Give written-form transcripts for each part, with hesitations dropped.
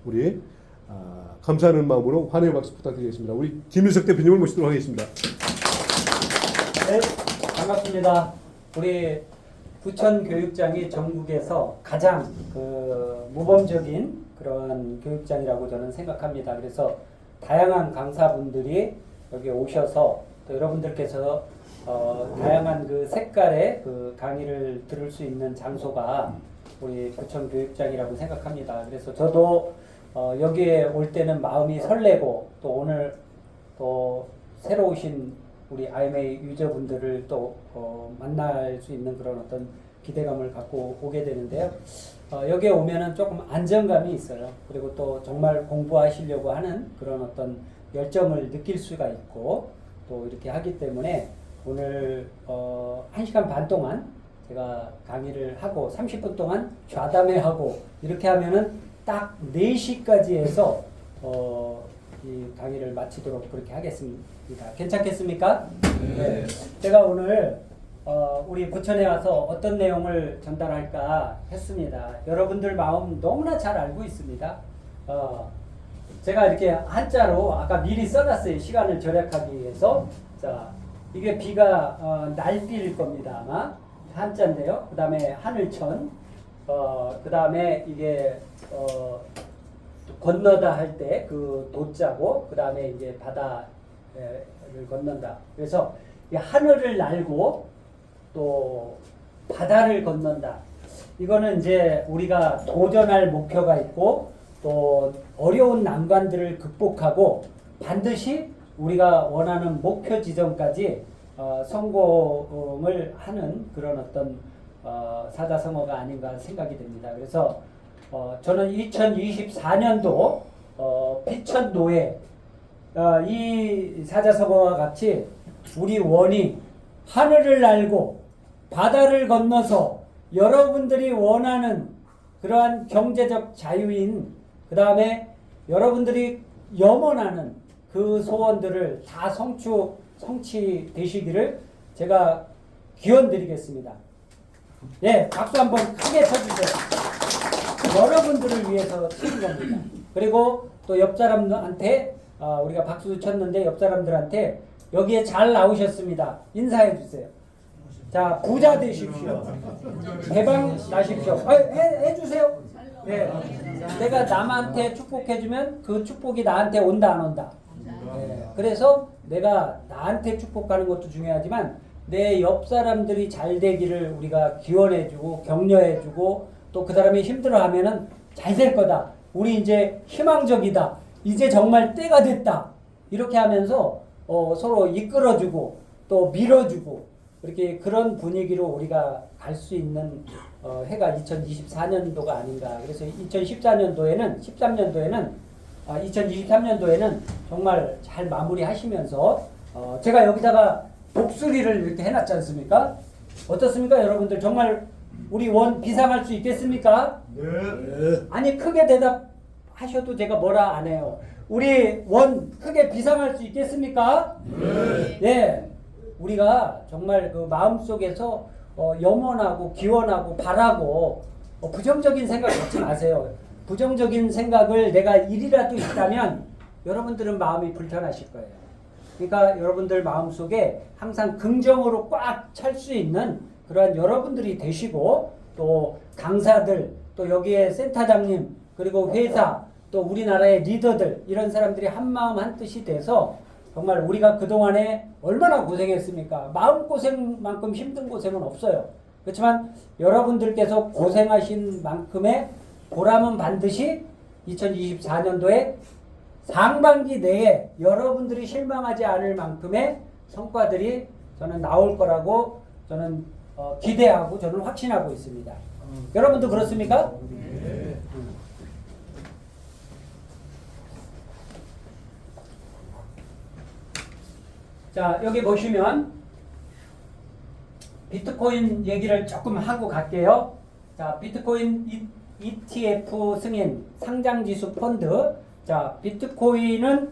우리 감사하는 마음으로 환호의 박수 부탁드리겠습니다. 우리 김일석 대표님을 모시도록 하겠습니다. 네, 반갑습니다. 우리 부천교육장이 전국에서 가장 모범적인 그런 교육장이라고 저는 생각합니다. 그래서 다양한 강사분들이 여기 오셔서 또 여러분들께서 다양한 그 색깔의 그 강의를 들을 수 있는 장소가 우리 부천교육장이라고 생각합니다. 그래서 저도 여기에 올 때는 마음이 설레고 또 오늘 또 새로 오신 우리 IMA 유저분들을 또 만날 수 있는 그런 어떤 기대감을 갖고 오게 되는데요. 여기에 오면은 조금 안정감이 있어요. 그리고 또 정말 공부하시려고 하는 그런 어떤 열정을 느낄 수가 있고 또 이렇게 하기 때문에 오늘 1시간 반 동안 제가 강의를 하고 30분 동안 좌담회하고 이렇게 하면은 딱 4시까지 해서 이 강의를 마치도록 그렇게 하겠습니다. 괜찮겠습니까? 네. 제가 오늘 우리 부천에 와서 어떤 내용을 전달할까 했습니다. 여러분들 마음 너무나 잘 알고 있습니다. 제가 이렇게 한자로 아까 미리 써놨어요. 시간을 절약하기 위해서. 자, 이게 비가 날비일 겁니다. 아마 한자인데요. 그 다음에 하늘천. 그 다음에 이게 건너다 할 때 그 도자고 그 다음에 이제 바다를 건넌다. 그래서 이 하늘을 날고 또 바다를 건넌다. 이거는 이제 우리가 도전할 목표가 있고 또 어려운 난관들을 극복하고 반드시 우리가 원하는 목표 지점까지 성공을 하는 그런 어떤 사자성어가 아닌가 생각이 됩니다. 그래서 저는 2024년도 비천노예 이 사자성어와 같이 우리 원이 하늘을 날고 바다를 건너서 여러분들이 원하는 그러한 경제적 자유인 그 다음에 여러분들이 염원하는 그 소원들을 다 성취되시기를 제가 기원드리겠습니다. 예, 박수 한번 크게 쳐주세요. 여러분들을 위해서 치는 겁니다. 그리고 또 옆 사람한테 우리가 박수 쳤는데 옆 사람들한테 여기에 잘 나오셨습니다. 인사해 주세요. 자, 부자 되십시오. 대박 나십시오. 해주세요. 네. 내가 남한테 축복해주면 그 축복이 나한테 온다 안 온다. 네. 그래서 내가 나한테 축복하는 것도 중요하지만 내 옆 사람들이 잘 되기를 우리가 기원해주고 격려해주고 또 그 사람이 힘들어하면은 잘 될 거다. 우리 이제 희망적이다. 이제 정말 때가 됐다. 이렇게 하면서 서로 이끌어주고 또 밀어주고 이렇게 그런 분위기로 우리가 갈 수 있는 해가 2024년도가 아닌가. 그래서 2014년도에는 2023년도에는 정말 잘 마무리하시면서 제가 여기다가 독수리를 이렇게 해놨지 않습니까? 어떻습니까, 여러분들? 정말 우리 원 비상할 수 있겠습니까? 네. 아니 크게 대답하셔도 제가 뭐라 안 해요. 우리 원 크게 비상할 수 있겠습니까? 네. 네. 우리가 정말 그 마음속에서 염원하고 기원하고 바라고 부정적인 생각 갖지 마세요. 부정적인 생각을 내가 일이라도 있다면 여러분들은 마음이 불편하실 거예요. 그러니까 여러분들 마음속에 항상 긍정으로 꽉 찰 수 있는 그러한 여러분들이 되시고 또 강사들 또 여기에 센터장님 그리고 회사 또 우리나라의 리더들 이런 사람들이 한마음 한뜻이 돼서 정말 우리가 그동안에 얼마나 고생했습니까? 마음고생만큼 힘든 고생은 없어요. 그렇지만 여러분들께서 고생하신 만큼의 보람은 반드시 2024년도에 상반기 내에 여러분들이 실망하지 않을 만큼의 성과들이 저는 나올 거라고 저는 기대하고 저는 확신하고 있습니다. 여러분도 그렇습니까? 네. 자, 여기 보시면 비트코인 얘기를 조금 하고 갈게요. 자, 비트코인 ETF 승인 상장지수 펀드. 자, 비트코인은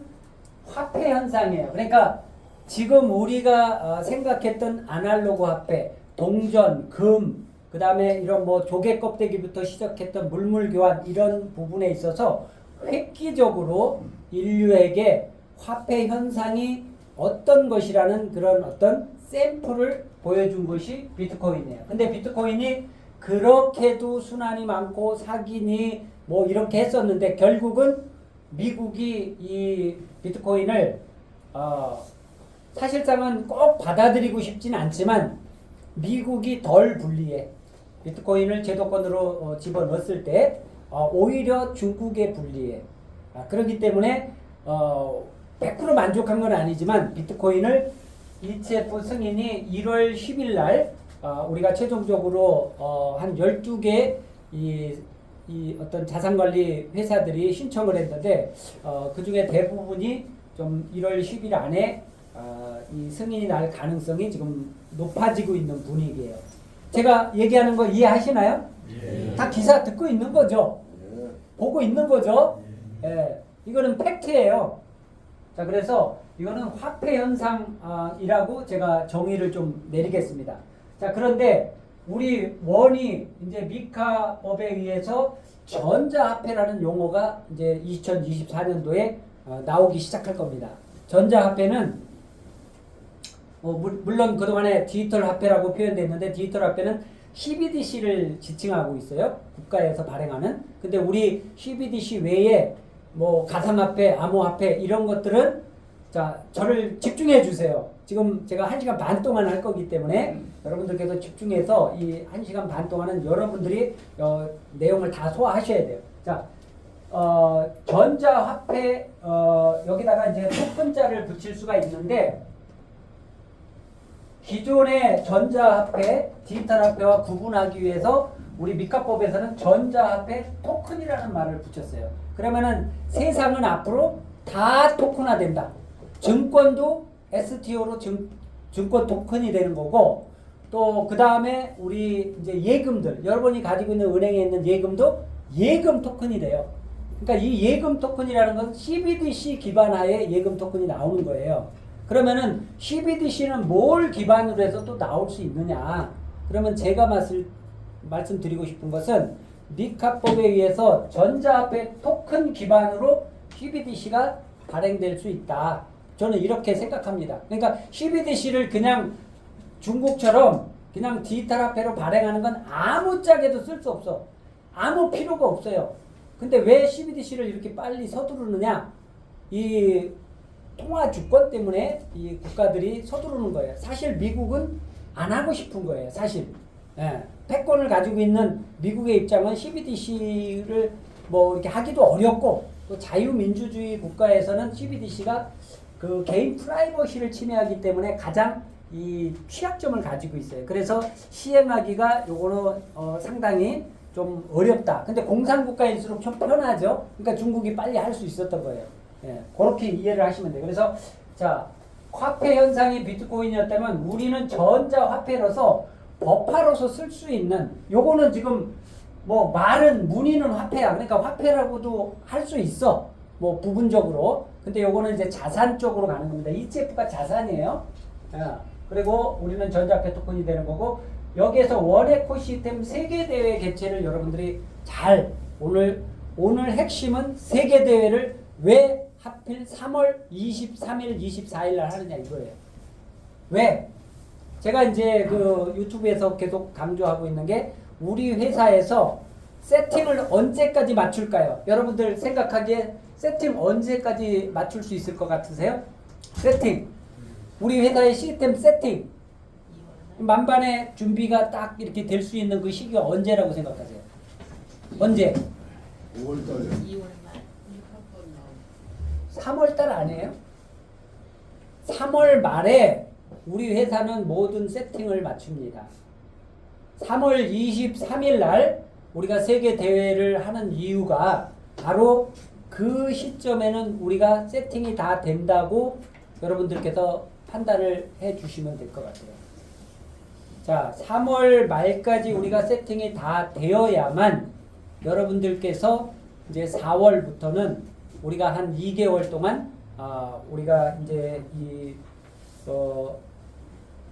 화폐 현상이에요. 그러니까 지금 우리가 생각했던 아날로그 화폐, 동전, 금, 그 다음에 이런 뭐 조개 껍데기부터 시작했던 물물 교환 이런 부분에 있어서 획기적으로 인류에게 화폐 현상이 어떤 것이라는 그런 어떤 샘플을 보여준 것이 비트코인이에요. 근데 비트코인이 그렇게도 순환이 많고 사기니 뭐 이렇게 했었는데 결국은 미국이 이 비트코인을 사실상은 꼭 받아들이고 싶지는 않지만 미국이 덜 불리해. 비트코인을 제도권으로 집어넣었을 때 오히려 중국에 불리해. 그렇기 때문에 100% 만족한 건 아니지만 비트코인을 ETF 승인이 1월 10일 날 우리가 최종적으로 한 12개 이 어떤 자산관리 회사들이 신청을 했는데 그 중에 대부분이 좀 1월 10일 안에 이 승인이 날 가능성이 지금 높아지고 있는 분위기예요. 제가 얘기하는 거 이해하시나요? 예. 다 기사 듣고 있는 거죠? 예. 보고 있는 거죠? 예. 이거는 팩트예요. 자, 그래서 이거는 화폐 현상이라고 제가 정의를 좀 내리겠습니다. 자, 그런데 우리 원이 이제 미카법에 의해서 전자화폐라는 용어가 이제 2024년도에 나오기 시작할 겁니다. 전자화폐는 물론 그동안에 디지털 화폐라고 표현됐는데 디지털 화폐는 CBDC를 지칭하고 있어요. 국가에서 발행하는. 근데 우리 CBDC 외에 뭐 가상화폐, 암호화폐 이런 것들은 자, 저를 집중해 주세요. 지금 제가 1시간 반 동안 할 거기 때문에 여러분들께서 집중해서 이 1시간 반 동안은 여러분들이 내용을 다 소화하셔야 돼요. 자, 전자화폐 여기다가 이제 토큰자를 붙일 수가 있는데 기존의 전자화폐, 디지털 화폐와 구분하기 위해서 우리 미카법에서는 전자화폐 토큰이라는 말을 붙였어요. 그러면은 세상은 앞으로 다 토큰화된다. 증권도 STO로 증권 토큰이 되는 거고 또 그 다음에 우리 이제 예금들 여러분이 가지고 있는 은행에 있는 예금도 예금 토큰이 돼요. 그러니까 이 예금 토큰이라는 건 CBDC 기반하에 예금 토큰이 나오는 거예요. 그러면은 CBDC는 뭘 기반으로 해서 또 나올 수 있느냐? 그러면 제가 말씀드리고 싶은 것은 미카법에 의해서 전자화폐 토큰 기반으로 CBDC가 발행될 수 있다. 저는 이렇게 생각합니다. 그러니까 CBDC를 그냥 중국처럼 그냥 디지털 화폐로 발행하는 건 아무짝에도 쓸 수 없어. 아무 필요가 없어요. 근데 왜 CBDC를 이렇게 빨리 서두르느냐? 이 통화 주권 때문에 이 국가들이 서두르는 거예요. 사실 미국은 안 하고 싶은 거예요. 사실. 예. 패권을 가지고 있는 미국의 입장은 CBDC를 뭐 이렇게 하기도 어렵고 또 자유민주주의 국가에서는 CBDC가 그 개인 프라이버시를 침해하기 때문에 가장 이 취약점을 가지고 있어요. 그래서 시행하기가 요거는 상당히 좀 어렵다. 근데 공산국가일수록 좀 편하죠. 그러니까 중국이 빨리 할 수 있었던 거예요. 예, 그렇게 이해를 하시면 돼요. 그래서 자, 화폐 현상이 비트코인이었다면 우리는 전자화폐로서 법화로서 쓸 수 있는 요거는 지금 뭐 말은 문의는 화폐야. 그러니까 화폐라고도 할 수 있어. 뭐 부분적으로. 근데 요거는 이제 자산 쪽으로 가는 겁니다. ETF가 자산이에요. 그리고 우리는 전자화폐 토큰이 되는 거고 여기에서 원에코 시스템 세계대회 개최를 여러분들이 잘 오늘 핵심은 세계대회를 왜 하필 3월 23일, 24일 날 하느냐 이거예요. 왜? 제가 이제 그 유튜브에서 계속 강조하고 있는 게 우리 회사에서 세팅을 언제까지 맞출까요? 여러분들 생각하기에 세팅 언제까지 맞출 수 있을 것 같으세요? 세팅. 우리 회사의 시스템 세팅. 만반의 준비가 딱 이렇게 될 수 있는 그 시기가 언제라고 생각하세요? 언제? 5월달에 2월 말 3월 달 아니에요? 3월 말에 우리 회사는 모든 세팅을 마칩니다. 3월 23일 날 우리가 세계 대회를 하는 이유가 바로 그 시점에는 우리가 세팅이 다 된다고 여러분들께서 판단을 해 주시면 될 것 같아요. 자, 3월 말까지 우리가 세팅이 다 되어야만 여러분들께서 이제 4월부터는 우리가 한 2개월 동안 우리가 이제 이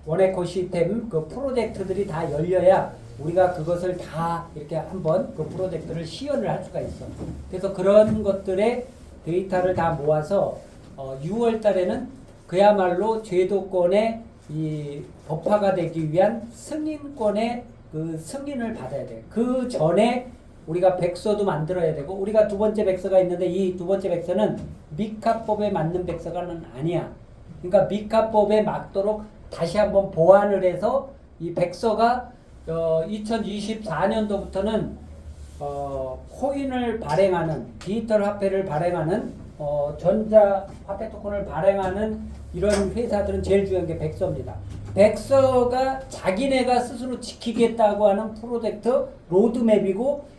원에코 시스템 그 프로젝트들이 다 열려야 우리가 그것을 다 이렇게 한번 그 프로젝트를 시연을 할 수가 있어. 그래서 그런 것들의 데이터를 다 모아서 6월 달에는 그야말로 제도권의 이 법화가 되기 위한 승인권의 그 승인을 받아야 돼. 그 전에 우리가 백서도 만들어야 되고, 우리가 두 번째 백서가 있는데 이 두 번째 백서는 미카법에 맞는 백서가는 아니야. 그러니까 미카법에 맞도록 다시 한번 보완을 해서 이 백서가 2024년도부터는 코인을 발행하는, 디지털 화폐를 발행하는, 전자 화폐 토큰을 발행하는 이런 회사들은 제일 중요한 게 백서입니다. 백서가 자기네가 스스로 지키겠다고 하는 프로젝트 로드맵이고,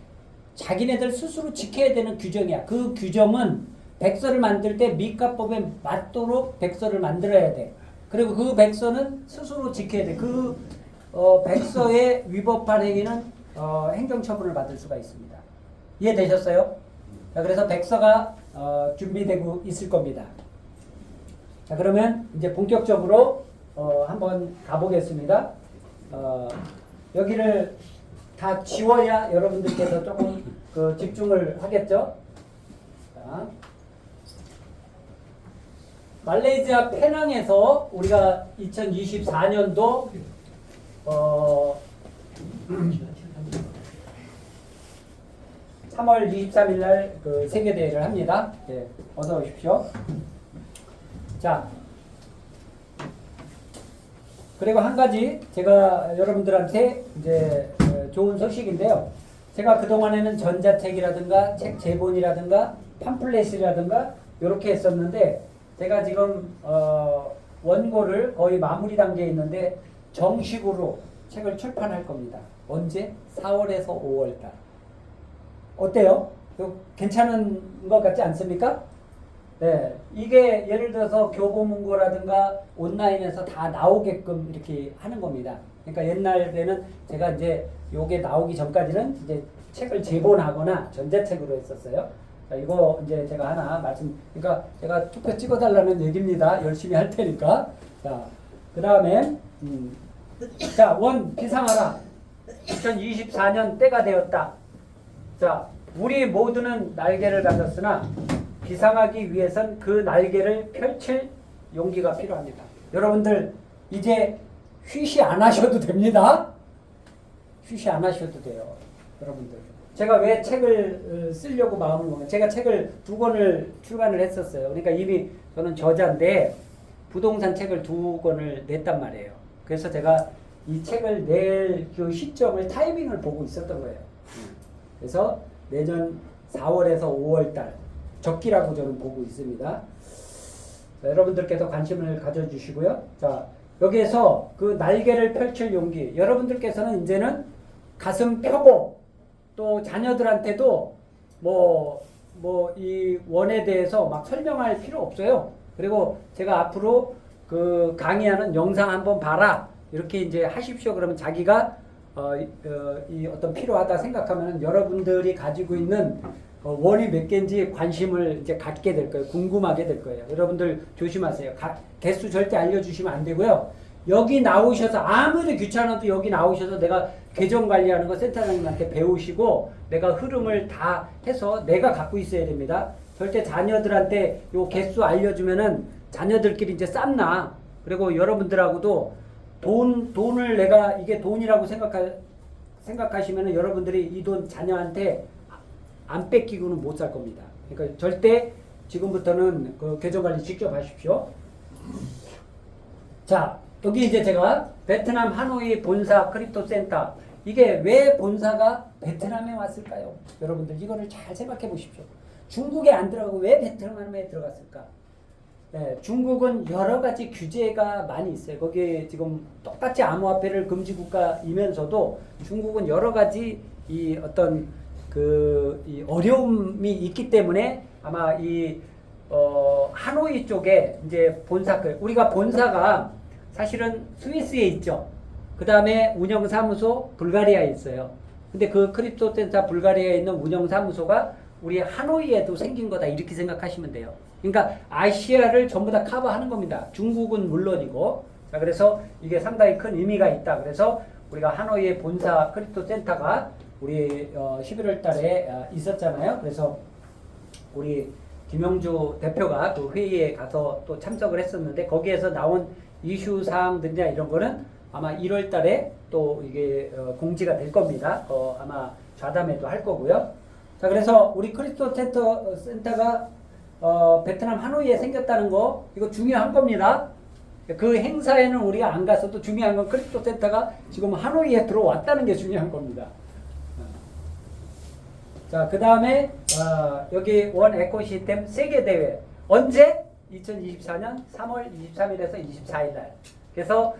자기네들 스스로 지켜야 되는 규정이야. 그 규정은 백서를 만들 때 미카법에 맞도록 백서를 만들어야 돼. 그리고 그 백서는 스스로 지켜야 돼. 그 백서에 위법한 행위는 행정처분을 받을 수가 있습니다. 이해되셨어요? 자, 그래서 백서가 준비되고 있을 겁니다. 자, 그러면 이제 본격적으로 한번 가보겠습니다. 여기를 다 지워야 여러분들께서 조금 그 집중을 하겠죠? 자, 말레이시아 페낭에서 우리가 2024년도 3월 23일 날 그 세계대회를 합니다. 네, 어서 오십시오. 자, 그리고 한 가지 제가 여러분들한테 이제 좋은 소식인데요. 제가 그동안에는 전자책이라든가 책 제본이라든가 팜플렛이라든가 이렇게 했었는데, 제가 지금 원고를 거의 마무리 단계에 있는데 정식으로 책을 출판할 겁니다. 언제? 4월에서 5월 달. 어때요? 괜찮은 것 같지 않습니까? 네, 이게 예를 들어서 교보문고라든가 온라인에서 다 나오게끔 이렇게 하는 겁니다. 그러니까 옛날에는 제가 이제 요게 나오기 전까지는 이제 책을 제본하거나 전자책으로 했었어요. 자, 이거 이제 제가 하나 그러니까 제가 투표 찍어달라는 얘기입니다. 열심히 할 테니까. 자, 그 다음에 자, 원 비상하라. 2024년 때가 되었다. 자, 우리 모두는 날개를 가졌으나 비상하기 위해선 그 날개를 펼칠 용기가 필요합니다. 여러분들 이제 휴시 안 하셔도 됩니다. 휴시 안 하셔도 돼요. 여러분들. 제가 왜 책을 쓰려고 마음을 먹어요? 제가 책을 2권을 출간을 했었어요. 그러니까 이미 저는 저자인데 부동산 책을 2권을 냈단 말이에요. 그래서 제가 이 책을 낼 그 시점을 타이밍을 보고 있었던 거예요. 그래서 내년 4월에서 5월 달 적기라고 저는 보고 있습니다. 자, 여러분들께서 관심을 가져주시고요. 자, 여기에서 그 날개를 펼칠 용기, 여러분들께서는 이제는 가슴 펴고 또 자녀들한테도 이 원에 대해서 막 설명할 필요 없어요. 그리고 제가 앞으로 그 강의하는 영상 한번 봐라 이렇게 이제 하십시오. 그러면 자기가 이 어떤 필요하다 생각하면 여러분들이 가지고 있는 원이 몇 개인지 관심을 이제 갖게 될 거예요. 궁금하게 될 거예요. 여러분들 조심하세요. 개수 절대 알려주시면 안 되고요. 여기 나오셔서 아무리 귀찮아도 여기 나오셔서 내가 계정 관리하는 거 센터장님한테 배우시고 내가 흐름을 다 해서 내가 갖고 있어야 됩니다. 절대 자녀들한테 요 개수 알려주면은 자녀들끼리 이제 쌈나. 그리고 여러분들하고도 돈을 내가 이게 돈이라고 생각하시면은 여러분들이 이 돈 자녀한테 안 뺏기고는 못 살 겁니다. 그러니까 절대 지금부터는 그 계정 관리 직접 하십시오. 자, 여기 이제 제가 베트남 하노이 본사 크립토 센터, 이게 왜 본사가 베트남에 왔을까요? 여러분들 이거를 잘 생각해 보십시오. 중국에 안 들어가고 왜 베트남에 들어갔을까? 네, 중국은 여러 가지 규제가 많이 있어요. 거기에 지금 똑같이 암호화폐를 금지 국가이면서도 중국은 여러 가지 이 어떤 이 어려움이 있기 때문에 아마 이 하노이 쪽에 이제 우리가 본사가 사실은 스위스에 있죠. 그 다음에 운영사무소 불가리아에 있어요. 근데 그 크립토 센터 불가리아에 있는 운영사무소가 우리 하노이에도 생긴 거다 이렇게 생각하시면 돼요. 그러니까 아시아를 전부 다 커버하는 겁니다. 중국은 물론이고. 자, 그래서 이게 상당히 큰 의미가 있다. 그래서 우리가 하노이의 본사 크립토 센터가 우리 11월 달에 있었잖아요. 그래서 우리 김영주 대표가 그 회의에 가서 또 참석을 했었는데 거기에서 나온 이슈 사항들이나 이런 거는 아마 1월 달에 또 이게 공지가 될 겁니다. 아마 좌담회도 할 거고요. 자, 그래서 우리 크립토 센터가 베트남 하노이에 생겼다는 거 이거 중요한 겁니다. 그 행사에는 우리가 안 갔어도 중요한 건 크립토 센터가 지금 하노이에 들어왔다는 게 중요한 겁니다. 자, 그 다음에 여기 원 에코시스템 세계대회 언제? 2024년 3월 23일에서 24일 날. 그래서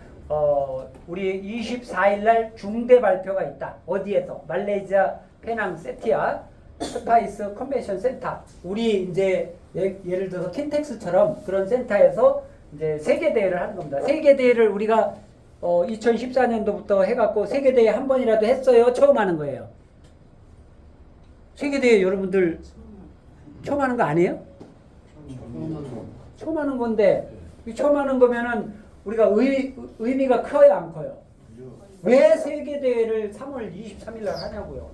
우리 24일 날 중대 발표가 있다. 어디에서? 말레이시아 페낭 세티아 스파이스 컨벤션 센터. 우리 이제 예를 들어서 킨텍스처럼 그런 센터에서 이제 세계 대회를 하는 겁니다. 세계 대회를 우리가 2014년도부터 해갖고 세계 대회 한 번이라도 했어요. 처음 하는 거예요. 세계 대회 여러분들 처음 하는 거 아니에요? 처음 하는 건데 처음 하는 거면은 우리가 의미가 커요, 안 커요? 왜 세계 대회를 3월 23일 날 하냐고요?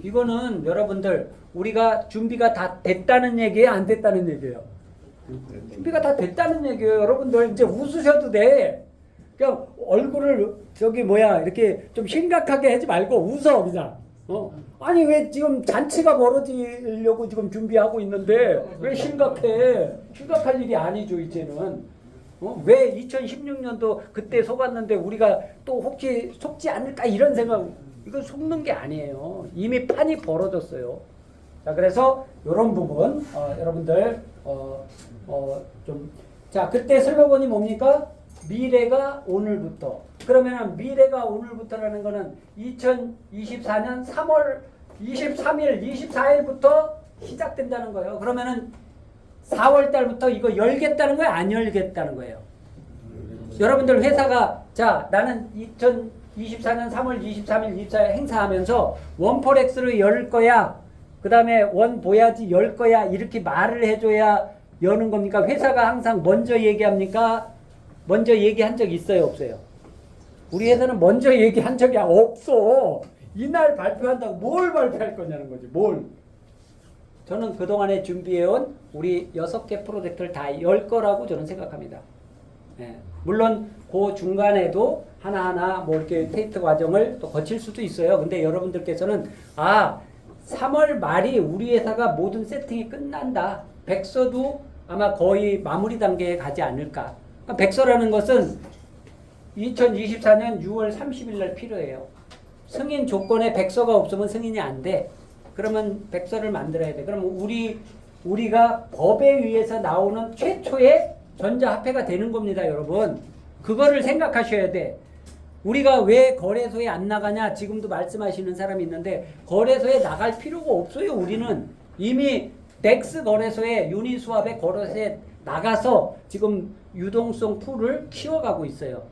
이거는 여러분들 우리가 준비가 다 됐다는 얘기예요, 안 됐다는 얘기예요? 준비가 다 됐다는 얘기예요. 여러분들 이제 웃으셔도 돼. 그냥 얼굴을 이렇게 좀 심각하게 하지 말고 웃어 그냥. 아니 왜 지금 잔치가 벌어지려고 지금 준비하고 있는데 왜 심각해? 심각할 일이 아니죠 이제는. 왜 2016년도 그때 속았는데 우리가 또 혹시 속지 않을까 이런 생각. 이건 속는 게 아니에요. 이미 판이 벌어졌어요. 자, 그래서 이런 부분 여러분들 자, 그때 슬로건이 뭡니까? 미래가 오늘부터. 그러면은 미래가 오늘부터라는 거는 2024년 3월 23일, 24일부터 시작된다는 거예요. 그러면은 4월 달부터 이거 열겠다는 거예요? 안 열겠다는 거예요? 여러분들 회사가 자, 나는 2024년 3월 23일, 24일 행사하면서 원포렉스를 열 거야. 그 다음에 원보야지 열 거야. 이렇게 말을 해줘야 여는 겁니까? 회사가 항상 먼저 얘기합니까? 먼저 얘기한 적 있어요? 없어요? 우리 회사는 먼저 얘기한 적이 없어. 이날 발표한다고 뭘 발표할 거냐는 거지. 뭘. 저는 그동안에 준비해온 우리 6개 프로젝트를 다 열 거라고 저는 생각합니다. 예. 물론 그 중간에도 하나하나 뭐 이렇게 테스트 과정을 또 거칠 수도 있어요. 근데 여러분들께서는 3월 말이 우리 회사가 모든 세팅이 끝난다. 백서도 아마 거의 마무리 단계에 가지 않을까. 백서라는 것은 2024년 6월 30일 날 필요해요. 승인 조건에 백서가 없으면 승인이 안 돼. 그러면 백서를 만들어야 돼. 그러면 우리가 법에 의해서 나오는 최초의 전자화폐가 되는 겁니다, 여러분. 그거를 생각하셔야 돼. 우리가 왜 거래소에 안 나가냐 지금도 말씀하시는 사람이 있는데 거래소에 나갈 필요가 없어요. 우리는 이미 덱스 거래소에 유니스왑의 거래소에 나가서 지금 유동성 풀을 키워가고 있어요.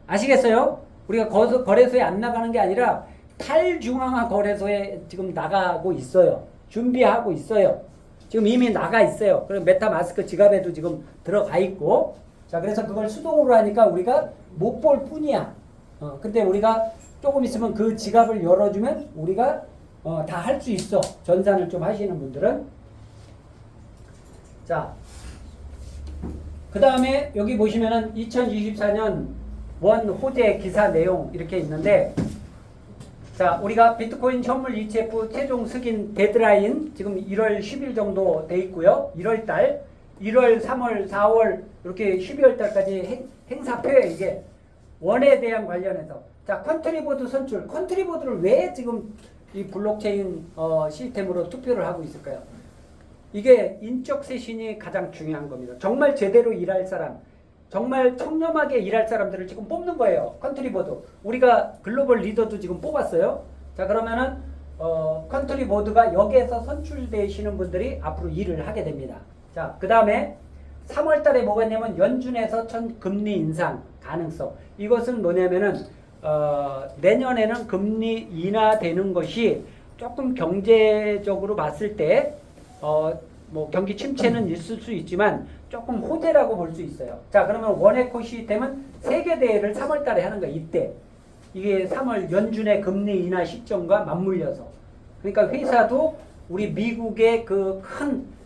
아시겠어요? 우리가 거래소에 안 나가는 게 아니라 탈중앙화 거래소에 지금 나가고 있어요. 준비하고 있어요. 지금 이미 나가 있어요. 그리고 메타마스크 지갑에도 지금 들어가 있고. 자, 그래서 그걸 수동으로 하니까 우리가 못 볼 뿐이야. 근데 우리가 조금 있으면 그 지갑을 열어주면 우리가 다 할 수 있어. 전산을 좀 하시는 분들은. 자, 그 다음에 여기 보시면은 2024년 원 호재 기사 내용 이렇게 있는데, 자, 우리가 비트코인 현물 ETF 최종 승인 데드라인 지금 1월 10일 정도 돼 있고요. 1월 달, 1월, 3월, 4월 이렇게 12월 달까지 행사표에 이게 원에 대한 관련해서. 자, 컨트리보드 선출. 컨트리보드를 왜 지금 이 블록체인 시스템으로 투표를 하고 있을까요? 이게 인적 쇄신이 가장 중요한 겁니다. 정말 제대로 일할 사람, 정말 청렴하게 일할 사람들을 지금 뽑는 거예요. 컨트리보드. 우리가 글로벌 리더도 지금 뽑았어요. 자, 그러면은 컨트리보드가 여기에서 선출되시는 분들이 앞으로 일을 하게 됩니다. 자, 그 다음에 3월 달에 뭐가 있냐면 연준에서 금리 인상 가능성. 이것은 뭐냐면은 내년에는 금리 인하되는 것이 조금 경제적으로 봤을 때 뭐 경기 침체는 있을 수 있지만 조금 호재라고 볼 수 있어요. 자, 그러면 원에코 시스템은 세계 대회를 3월 달에 하는 거예요. 이때. 이게 3월 연준의 금리 인하 시점과 맞물려서 그러니까 회사도 우리 미국의 그 큰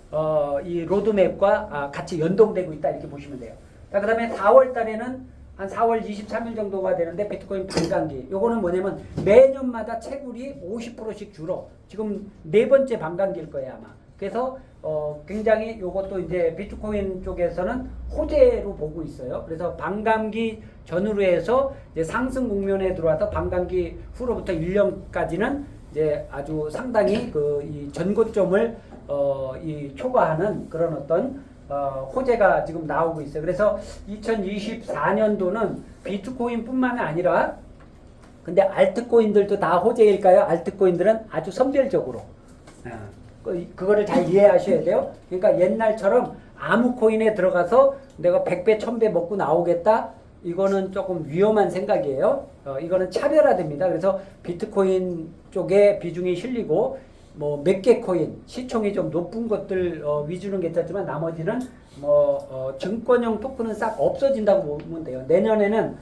이 로드맵과 같이 연동되고 있다 이렇게 보시면 돼요. 자, 그다음에 4월 달에는 한 4월 23일 정도가 되는데 비트코인 반감기. 요거는 뭐냐면 매년마다 채굴이 50%씩 줄어. 지금 네 번째 반감기일 거예요, 아마. 그래서 굉장히 요것도 이제 비트코인 쪽에서는 호재로 보고 있어요. 그래서 반감기 전후로 해서 이제 상승 국면에 들어와서 반감기 후로부터 1년까지는 이제 아주 상당히 그 이 전고점을 이 초과하는 그런 어떤 호재가 지금 나오고 있어요. 그래서 2024년도는 비트코인뿐만 아니라 근데 알트코인들도 다 호재일까요? 알트코인들은 아주 선별적으로 그거를 잘 이해하셔야 돼요. 그러니까 옛날처럼 아무 코인에 들어가서 내가 100배, 1000배 먹고 나오겠다. 이거는 조금 위험한 생각이에요. 이거는 차별화됩니다. 그래서 비트코인 쪽에 비중이 실리고 뭐 몇 개 코인, 시총이 좀 높은 것들 위주는 괜찮지만 나머지는 뭐 증권형 토큰은 싹 없어진다고 보면 돼요. 내년에는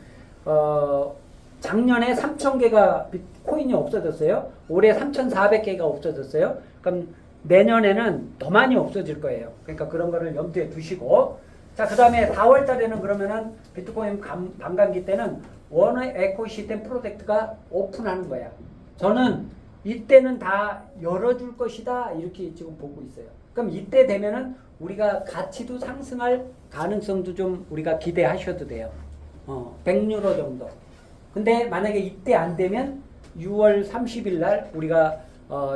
작년에 3,000개가 코인이 없어졌어요. 올해 3,400개가 없어졌어요. 그럼 내년에는 더 많이 없어질 거예요. 그러니까 그런 거를 염두에 두시고 자, 그 다음에 4월 달에는 그러면은 비트코인 반감기 때는 원 에코시스템 프로젝트가 오픈하는 거야. 저는 이때는 다 열어줄 것이다 이렇게 지금 보고 있어요. 그럼 이때 되면은 우리가 가치도 상승할 가능성도 좀 우리가 기대하셔도 돼요. 100유로 정도. 근데 만약에 이때 안 되면 6월 30일 날 우리가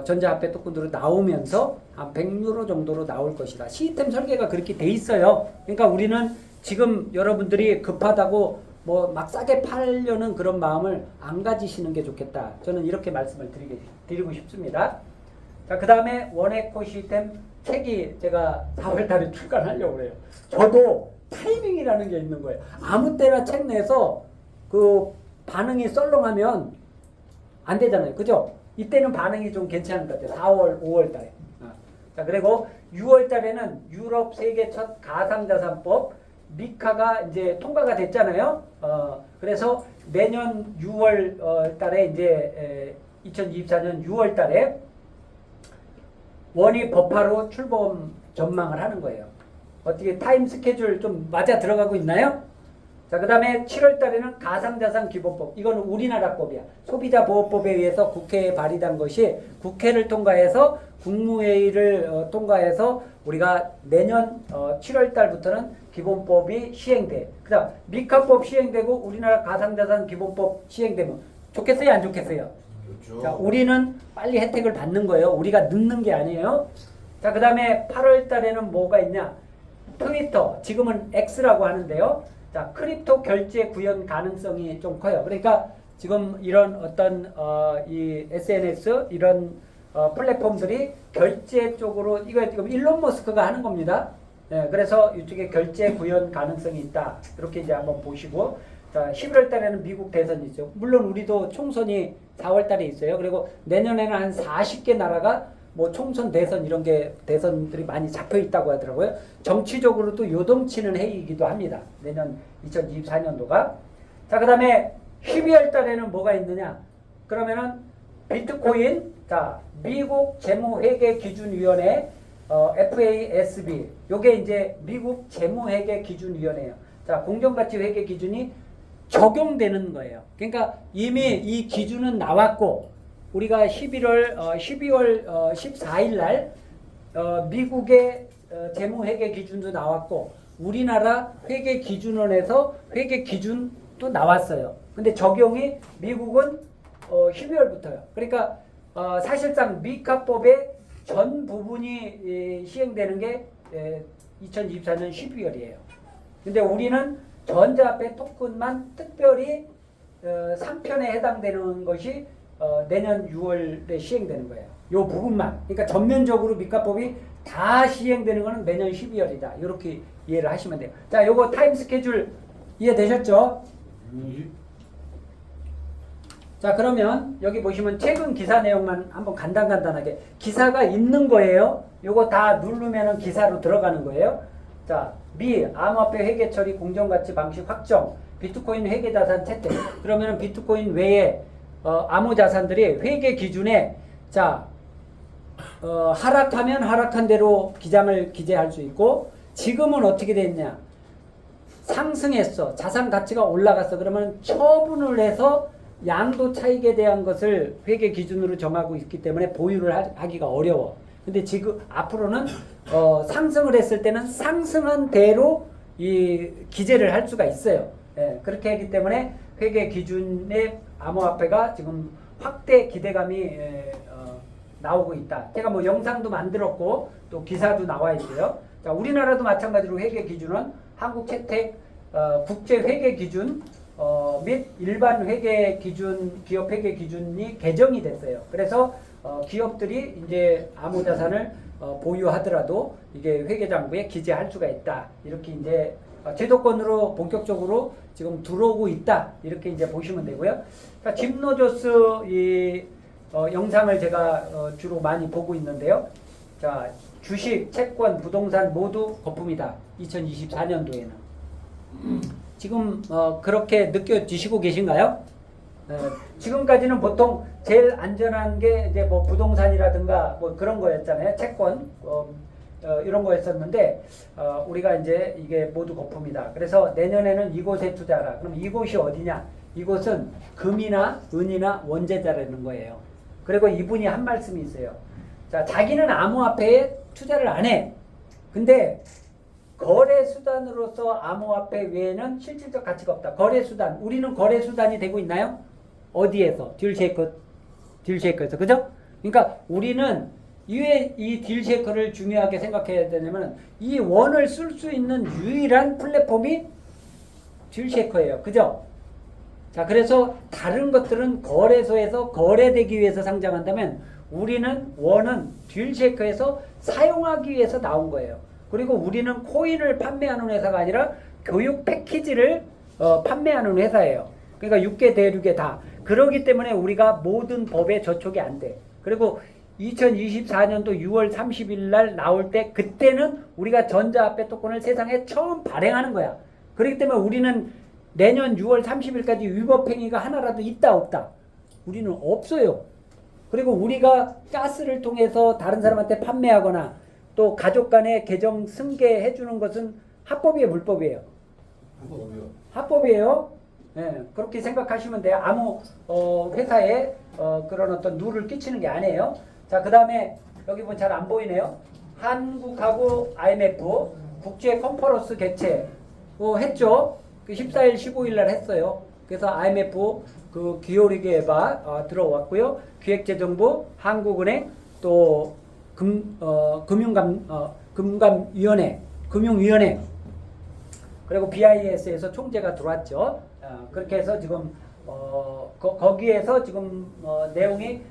전자화폐 토큰으로 나오면서 한 100유로 정도로 나올 것이다. 시스템 설계가 그렇게 돼 있어요. 그러니까 우리는 지금 여러분들이 급하다고 뭐 막 싸게 팔려는 그런 마음을 안 가지시는 게 좋겠다. 저는 이렇게 말씀을 드리고 싶습니다. 자, 그 다음에 원에코 시스템 책이 제가 4월 달에 출간하려고 해요. 저도 타이밍이라는 게 있는 거예요. 아무 때나 책 내서 그 반응이 썰렁하면 안 되잖아요. 그죠? 이때는 반응이 좀 괜찮은 것 같아요. 4월, 5월 달에. 자, 그리고 6월 달에는 유럽 세계 첫 가상자산법 미카가 이제 통과가 됐잖아요. 그래서 내년 6월 달에 이제 2024년 6월 달에 원이 법화로 출범 전망을 하는 거예요. 어떻게 타임 스케줄 좀 맞아 들어가고 있나요? 자, 그 다음에 7월 달에는 가상자산 기본법. 이건 우리나라 법이야. 소비자보호법에 의해서 국회에 발의된 것이 국회를 통과해서 국무회의를 통과해서 우리가 내년 7월 달부터는 기본법이 시행돼. 그 다음 미카법 시행되고 우리나라 가상자산 기본법 시행되면 좋겠어요? 안 좋겠어요? 좋죠. 자, 우리는 빨리 혜택을 받는 거예요. 우리가 늦는 게 아니에요. 자, 그 다음에 8월 달에는 뭐가 있냐? 트위터, 지금은 X라고 하는데요. 자, 크립토 결제 구현 가능성이 좀 커요. 그러니까 지금 이런 어떤 이 SNS 이런 플랫폼들이 결제 쪽으로 이거 지금 일론 머스크가 하는 겁니다. 네, 그래서 이쪽에 결제 구현 가능성이 있다. 이렇게 이제 한번 보시고 자, 11월 달에는 미국 대선이 있죠. 물론 우리도 총선이 4월 달에 있어요. 그리고 내년에는 한 40개 나라가 뭐 총선 대선 이런 게 대선들이 많이 잡혀 있다고 하더라고요. 정치적으로도 요동치는 해이기도 합니다. 내년 2024년도가. 자, 그 다음에 12월 달에는 뭐가 있느냐? 그러면은 비트코인, 자, 미국 재무회계기준위원회, FASB, 요게 이제 미국 재무회계기준위원회예요. 자, 공정가치회계 기준이 적용되는 거예요. 그러니까 이미 이 기준은 나왔고, 우리가 12월 14일 날 미국의 재무회계 기준도 나왔고 우리나라 회계기준원에서 회계기준도 나왔어요. 근데 적용이 미국은 12월부터요. 그러니까 사실상 미카법의 전 부분이 시행되는 게 2024년 12월이에요. 근데 우리는 전자화폐 토큰만 특별히 3편에 해당되는 것이 내년 6월에 시행되는 거예요. 요 부분만. 그러니까 전면적으로 미카법이 다 시행되는 거는 내년 12월이다. 이렇게 이해를 하시면 돼요. 자, 요거 타임 스케줄 이해되셨죠? 자, 그러면 여기 보시면 최근 기사 내용만 한번 간단하게 기사가 있는 거예요. 요거 다 누르면은 기사로 들어가는 거예요. 자, 미 암호화폐 회계 처리 공정가치 방식 확정. 비트코인 회계 자산 채택. 그러면은 비트코인 외에 암호 자산들이 회계 기준에 자 하락하면 하락한 대로 기장을 기재할 수 있고 지금은 어떻게 됐냐? 상승했어. 자산 가치가 올라갔어. 그러면 처분을 해서 양도 차익에 대한 것을 회계 기준으로 정하고 있기 때문에 보유를 하기가 어려워. 근데 지금 앞으로는 상승을 했을 때는 상승한 대로 이 기재를 할 수가 있어요. 예, 그렇게 하기 때문에 회계 기준의 암호화폐가 지금 확대 기대감이 나오고 있다. 제가 뭐 영상도 만들었고 또 기사도 나와 있고요. 자, 우리나라도 마찬가지로 회계 기준은 한국 채택 국제 회계 기준 및 일반 회계 기준, 기업 회계 기준이 개정이 됐어요. 그래서 기업들이 이제 암호 자산을 보유하더라도 이게 회계장부에 기재할 수가 있다. 이렇게 이제 제도권으로 본격적으로 지금 들어오고 있다. 이렇게 이제 보시면 되고요. 그러니까 짐노조스 이 영상을 제가 주로 많이 보고 있는데요. 자, 주식, 채권, 부동산 모두 거품이다. 2024년도에는. 지금 그렇게 느껴지시고 계신가요? 지금까지는 보통 제일 안전한 게 이제 뭐 부동산이라든가 뭐 그런 거였잖아요. 채권 이런 거였었는데 우리가 이제 이게 모두 거품이다. 그래서 내년에는 이곳에 투자하라. 그럼 이곳이 어디냐? 이곳은 금이나 은이나 원재자라는 거예요. 그리고 이분이 한 말씀이 있어요. 자, 자기는 암호화폐에 투자를 안 해. 근데 거래 수단으로서 암호화폐 외에는 실질적 가치가 없다. 거래 수단. 우리는 거래 수단이 되고 있나요? 어디에서? 딜쉐이커에서. 그죠? 그러니까 우리는 왜 이 딜쉐이커를 중요하게 생각해야 되냐면 이 원을 쓸 수 있는 유일한 플랫폼이 딜쉐이커예요. 그죠? 자, 그래서 다른 것들은 거래소에서 거래되기 위해서 상장한다면 우리는 원은 딜쉐이커에서 사용하기 위해서 나온 거예요. 그리고 우리는 코인을 판매하는 회사가 아니라 교육 패키지를 판매하는 회사예요. 그러니까 6개 대륙에 다. 그러기 때문에 우리가 모든 법에 저촉이 안 돼. 그리고 2024년도 6월 30일 날 나올 때 그때는 우리가 전자화폐 토큰을 세상에 처음 발행하는 거야. 그렇기 때문에 우리는 내년 6월 30일까지 위법행위가 하나라도 있다 없다? 우리는 없어요. 그리고 우리가 가스를 통해서 다른 사람한테 판매하거나 또 가족 간에 계정 승계해 주는 것은 합법이에요, 물법이에요? 합법이에요. 네, 그렇게 생각하시면 돼요. 아무 회사에 그런 어떤 누를 끼치는 게 아니에요. 자, 그 다음에 여기 보면 잘 안 보이네요. 한국하고 IMF 국제 컨퍼런스 개최 했죠. 그 14일, 15일 날 했어요. 그래서 IMF 그 기울이게가 들어왔고요. 기획재정부, 한국은행, 또 금융위원회, 그리고 BIS에서 총재가 들어왔죠. 그렇게 해서 지금 거기에서 지금 내용이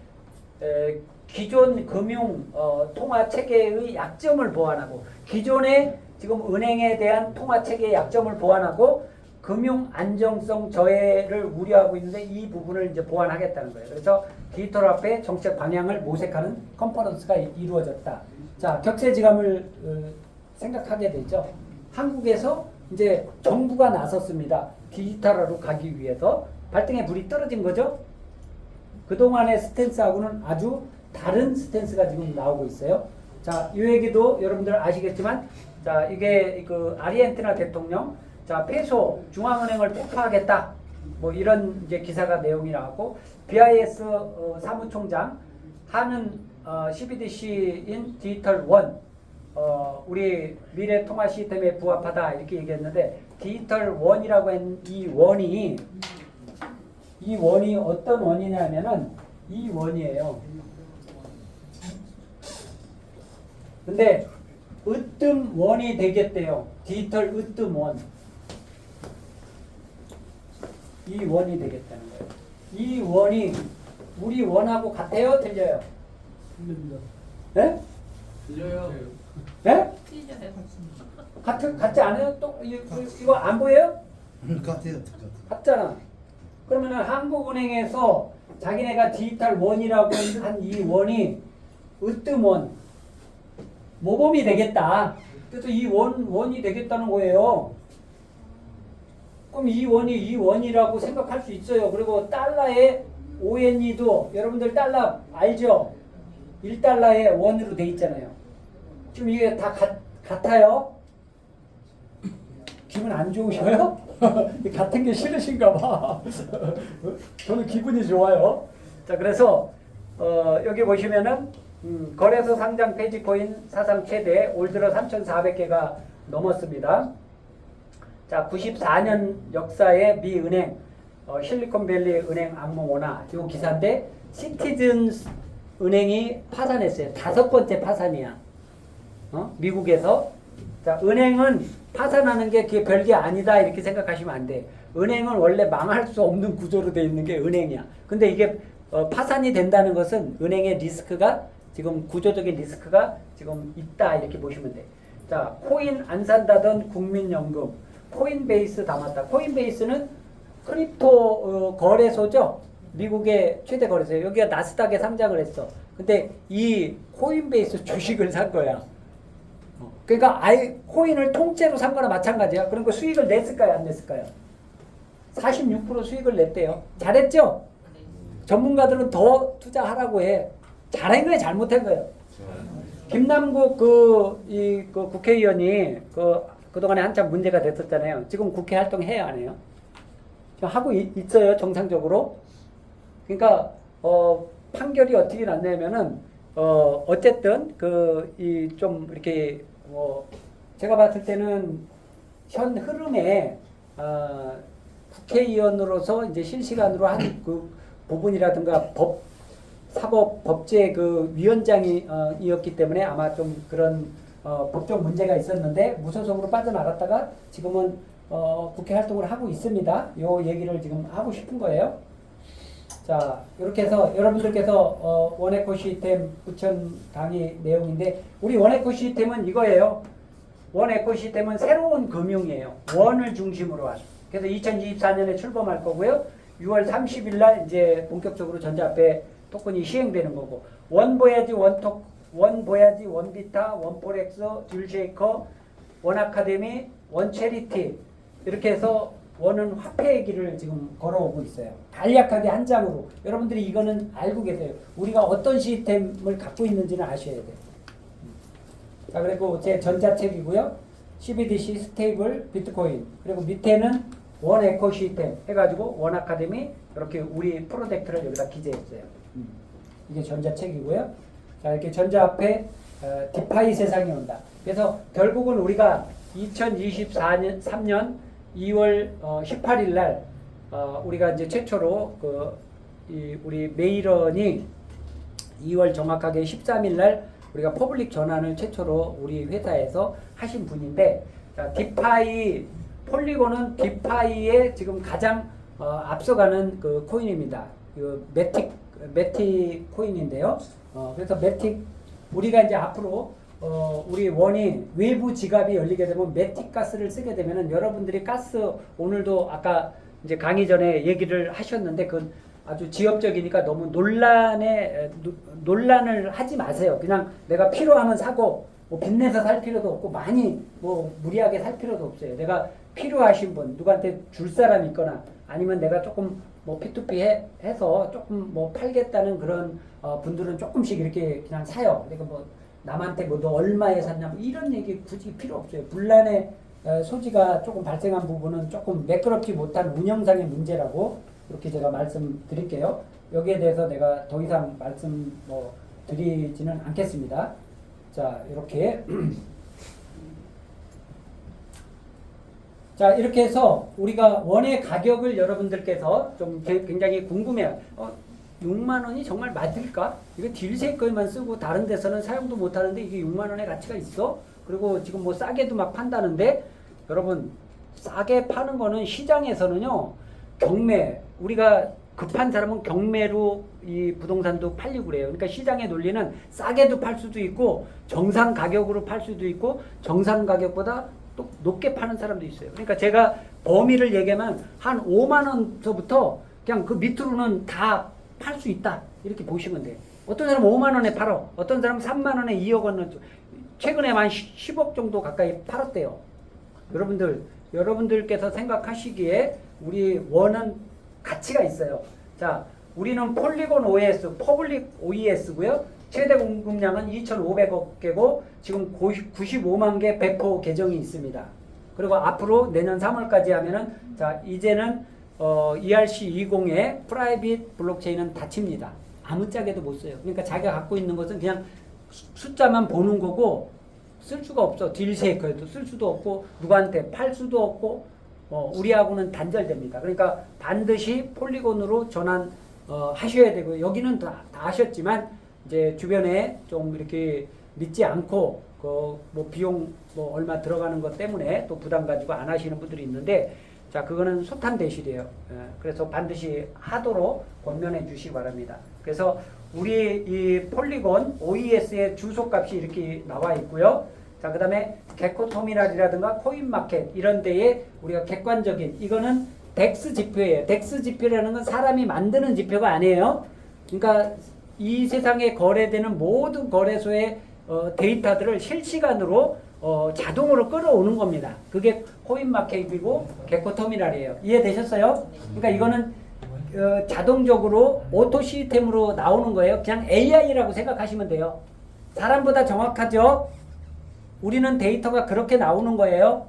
기존 금융 통화 체계의 약점을 보완하고 기존의 지금 은행에 대한 통화 체계의 약점을 보완하고 금융 안정성 저해를 우려하고 있는데 이 부분을 이제 보완하겠다는 거예요. 그래서 디지털 화폐 정책 방향을 모색하는 컨퍼런스가 이루어졌다. 자, 격세지감을 생각하게 되죠. 한국에서 이제 정부가 나섰습니다. 디지털화로 가기 위해서 발등에 불이 떨어진 거죠. 그동안의 스탠스하고는 아주 다른 스탠스가 지금 나오고 있어요. 자, 이 얘기도 여러분들 아시겠지만, 자, 이게 그 아르헨티나 대통령, 자, 페소 중앙은행을 폭파하겠다. 뭐 이런 이제 기사가 내용이 나왔고, BIS 사무총장 하는 CBDC인 디지털 원, 우리 미래 통화 시스템에 부합하다 이렇게 얘기했는데, 디지털 원이라고 한 이 원이 어떤 원이냐면은 이 원이에요. 근데 으뜸 원이 되겠대요. 디지털 으뜸 원. 이 원이 되겠다는 거예요. 이 원이 우리 원하고 같아요? 틀려요? 네? 들려요. 네? 같지 않아요? 또 이거 안 보여요? 같아요. 같잖아. 그러면은 한국은행에서 자기네가 디지털 원이라고 한 이 원이 으뜸 원, 모범이 되겠다. 그래서 이 원이 되겠다는 거예요. 그럼 이 원이 이 원이라고 생각할 수 있어요. 그리고 달러의 ONE도 여러분들 달러 알죠? 1달러에 원으로 돼 있잖아요. 지금 이게 다 같아요? 기분 안 좋으셔요? 같은 게 싫으신가 봐. 저는 기분이 좋아요. 자, 그래서 여기 보시면은 거래소 상장 폐지 코인 사상 최대 올 들어 3,400개가 넘었습니다. 자, 94년 역사의 미 은행 실리콘밸리 은행 악몽 원화 이 기사인데 시티즌 은행이 파산했어요. 5번째 파산이야. 미국에서. 자, 은행은 파산하는 게 그게 별게 아니다 이렇게 생각하시면 안 돼. 은행은 원래 망할 수 없는 구조로 되어 있는 게 은행이야. 근데 이게 파산이 된다는 것은 은행의 리스크가 지금 구조적인 리스크가 지금 있다 이렇게 보시면 돼. 자, 코인 안 산다던 국민연금, 코인베이스 담았다. 코인베이스는 크립토 거래소죠. 미국의 최대 거래소예요. 여기가 나스닥에 상장을 했어. 근데 이 코인베이스 주식을 산 거야. 그러니까 아예 코인을 통째로 산 거나 마찬가지야. 그러니까 수익을 냈을까요? 안 냈을까요? 46% 수익을 냈대요. 잘했죠? 전문가들은 더 투자하라고 해. 잘한 거예요? 잘못한 거예요? 김남국 그 국회의원이 그동안에 한참 문제가 됐었잖아요. 지금 국회 활동해야 안 해요? 지금 하고 있어요. 정상적으로. 그러니까 판결이 어떻게 났냐면은 어쨌든 좀 이렇게 제가 봤을 때는 현 흐름에 국회의원으로서 이제 실시간으로 한 그 부분이라든가 사법법제 그 위원장이었기 때문에 아마 좀 그런 법적 문제가 있었는데 무소속으로 빠져나갔다가 지금은 국회 활동을 하고 있습니다. 요 얘기를 지금 하고 싶은 거예요. 자, 이렇게 해서 여러분들께서 원에코 시스템 부천 강의 내용인데 우리 원에코 시스템은 이거예요. 원에코 시스템은 새로운 금융이에요. 원을 중심으로 하죠. 그래서 2024년에 출범할 거고요. 6월 30일 날 이제 본격적으로 전자화폐 토큰이 시행되는 거고 원보야지, 원보야지, 원비타, 원포렉스, 듀얼쉐이커, 원아카데미, 원체리티 이렇게 해서 원은 화폐의 길을 지금 걸어오고 있어요. 간략하게 한 장으로. 여러분들이 이거는 알고 계세요. 우리가 어떤 시스템을 갖고 있는지는 아셔야 돼요. 자, 그리고 제 전자책이고요. CBDC, 스테이블, 비트코인. 그리고 밑에는 원 에코 시스템 해가지고 원 아카데미 이렇게 우리 프로젝트를 여기다 기재했어요. 이게 전자책이고요. 자, 이렇게 전자화폐 디파이 세상이 온다. 그래서 결국은 우리가 2023년 2월 18일 날 우리가 이제 최초로 우리 메이런이 2월 정확하게 13일 날 우리가 퍼블릭 전환을 최초로 우리 회사에서 하신 분인데 자, 디파이 폴리곤은 디파이에 지금 가장 앞서가는 그 코인입니다. 그 매틱 코인인데요. 그래서 매틱 우리가 이제 앞으로 우리 원이 외부 지갑이 열리게 되면 매틱 가스를 쓰게 되면은 여러분들이 가스 오늘도 아까 이제 강의 전에 얘기를 하셨는데 그건 아주 지엽적이니까 너무 논란을 하지 마세요. 그냥 내가 필요하면 사고 뭐 빚내서 살 필요도 없고 많이 뭐 무리하게 살 필요도 없어요. 내가 필요하신 분 누구한테 줄 사람 있거나 아니면 내가 조금 뭐 P2P 해서 조금 뭐 팔겠다는 그런 분들은 조금씩 이렇게 그냥 사요. 그러니까 뭐 남한테 뭐 너 얼마에 샀냐 뭐 이런 얘기 굳이 필요 없어요. 분란의 소지가 조금 발생한 부분은 조금 매끄럽지 못한 운영상의 문제라고 이렇게 제가 말씀드릴게요. 여기에 대해서 내가 더 이상 말씀 뭐 드리지는 않겠습니다. 자, 이렇게 자, 이렇게 해서 우리가 원의 가격을 여러분들께서 좀 굉장히 궁금해요. 6만 원이 정말 맞을까? 이거 딜쉐이커에만 쓰고 다른 데서는 사용도 못 하는데 이게 6만 원의 가치가 있어? 그리고 지금 뭐 싸게도 막 판다는데 여러분 싸게 파는 거는 시장에서는요. 경매 우리가 급한 사람은 경매로 이 부동산도 팔리고 그래요. 그러니까 시장의 논리는 싸게도 팔 수도 있고 정상 가격으로 팔 수도 있고 정상 가격보다 또 높게 파는 사람도 있어요. 그러니까 제가 범위를 얘기하면 한 5만 원서부터 그냥 그 밑으로는 다 팔 수 있다. 이렇게 보시면 돼요. 어떤 사람은 5만 원에 팔어. 어떤 사람은 3만 원에 2억 원 최근에 한 10억 정도 가까이 팔았대요. 여러분들 여러분들께서 생각하시기에 우리 원은 가치가 있어요. 자, 우리는 폴리곤 OS, 퍼블릭 OES고요. 최대 공급량은 2,500억 개고 지금 95만 개 배포 계정이 있습니다. 그리고 앞으로 내년 3월까지 하면은 자, 이제는 ERC20의 프라이빗 블록체인은 닫힙니다. 아무짝에도 못 써요. 그러니까 자기가 갖고 있는 것은 그냥 숫자만 보는 거고 쓸 수가 없어. 딜쉐이커에도 쓸 수도 없고 누구한테 팔 수도 없고 우리하고는 단절됩니다. 그러니까 반드시 폴리곤으로 전환 하셔야 되고 여기는 다 하셨지만 이제 주변에 좀 이렇게 믿지 않고 뭐 비용 뭐 얼마 들어가는 것 때문에 또 부담 가지고 안 하시는 분들이 있는데 자, 그거는 소탄 대실이에요. 그래서 반드시 하도록 권면해 주시기 바랍니다. 그래서 우리 이 폴리곤 OES의 주소값이 이렇게 나와 있고요. 자, 그 다음에 개코터미널이라든가 코인마켓 이런 데에 우리가 객관적인 이거는 덱스 지표예요. 덱스 지표라는 건 사람이 만드는 지표가 아니에요. 그러니까 이 세상에 거래되는 모든 거래소의 데이터들을 실시간으로 자동으로 끌어오는 겁니다. 그게 코인마켓이고 개코터미널이에요. 이해되셨어요? 그러니까 이거는 자동적으로 오토 시스템으로 나오는 거예요. 그냥 AI라고 생각하시면 돼요. 사람보다 정확하죠? 우리는 데이터가 그렇게 나오는 거예요.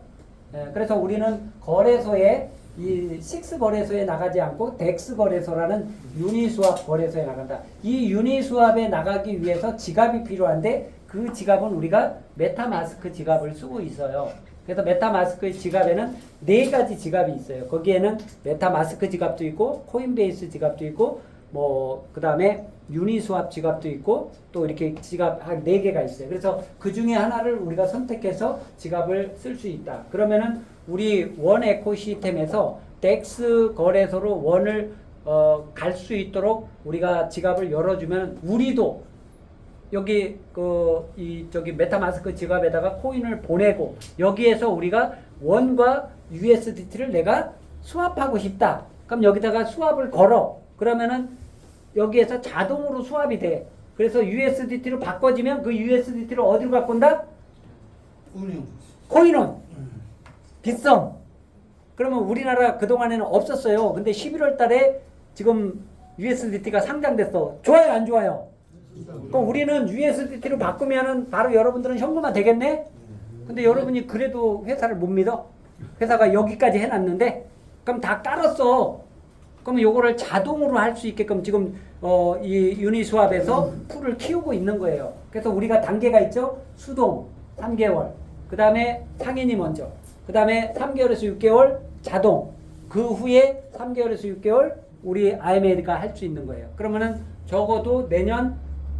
그래서 우리는 거래소에 이 6 거래소에 나가지 않고 덱스 거래소라는 유니스왑 거래소에 나간다. 이 유니스왑에 나가기 위해서 지갑이 필요한데 그 지갑은 우리가 메타마스크 지갑을 쓰고 있어요. 그래서 메타마스크 지갑에는 4가지 지갑이 있어요. 거기에는 메타마스크 지갑도 있고 코인베이스 지갑도 있고 뭐 그다음에 유니스왑 지갑도 있고 또 이렇게 지갑 한 4개가 있어요. 그래서 그 중에 하나를 우리가 선택해서 지갑을 쓸 수 있다. 그러면은 우리 원 에코시스템에서 덱스 거래소로 원을 갈 수 있도록 우리가 지갑을 열어주면 우리도 여기 저기 메타마스크 지갑에다가 코인을 보내고 여기에서 우리가 원과 USDT를 내가 수합하고 싶다. 그럼 여기다가 수합을 걸어. 그러면은 여기에서 자동으로 수합이 돼. 그래서 USDT로 바꿔지면 그 USDT를 어디로 바꾼다? 코인원. 빗썸. 그러면 우리나라 그동안에는 없었어요. 근데 11월 달에 지금 USDT가 상장됐어. 좋아요, 안 좋아요? 그럼 우리는 USDT로 바꾸면은 바로 여러분들은 현금화 되겠네? 근데 여러분이 그래도 회사를 못 믿어? 회사가 여기까지 해놨는데? 그럼 다 깔았어. 그럼 요거를 자동으로 할 수 있게끔 지금 이 유니스왑에서 풀을 키우고 있는 거예요. 그래서 우리가 단계가 있죠? 수동 3개월. 그 다음에 상인이 먼저. 그 다음에 3개월에서 6개월 자동. 그 후에 3개월에서 6개월 우리 IMA가 할 수 있는 거예요. 그러면은 적어도 내년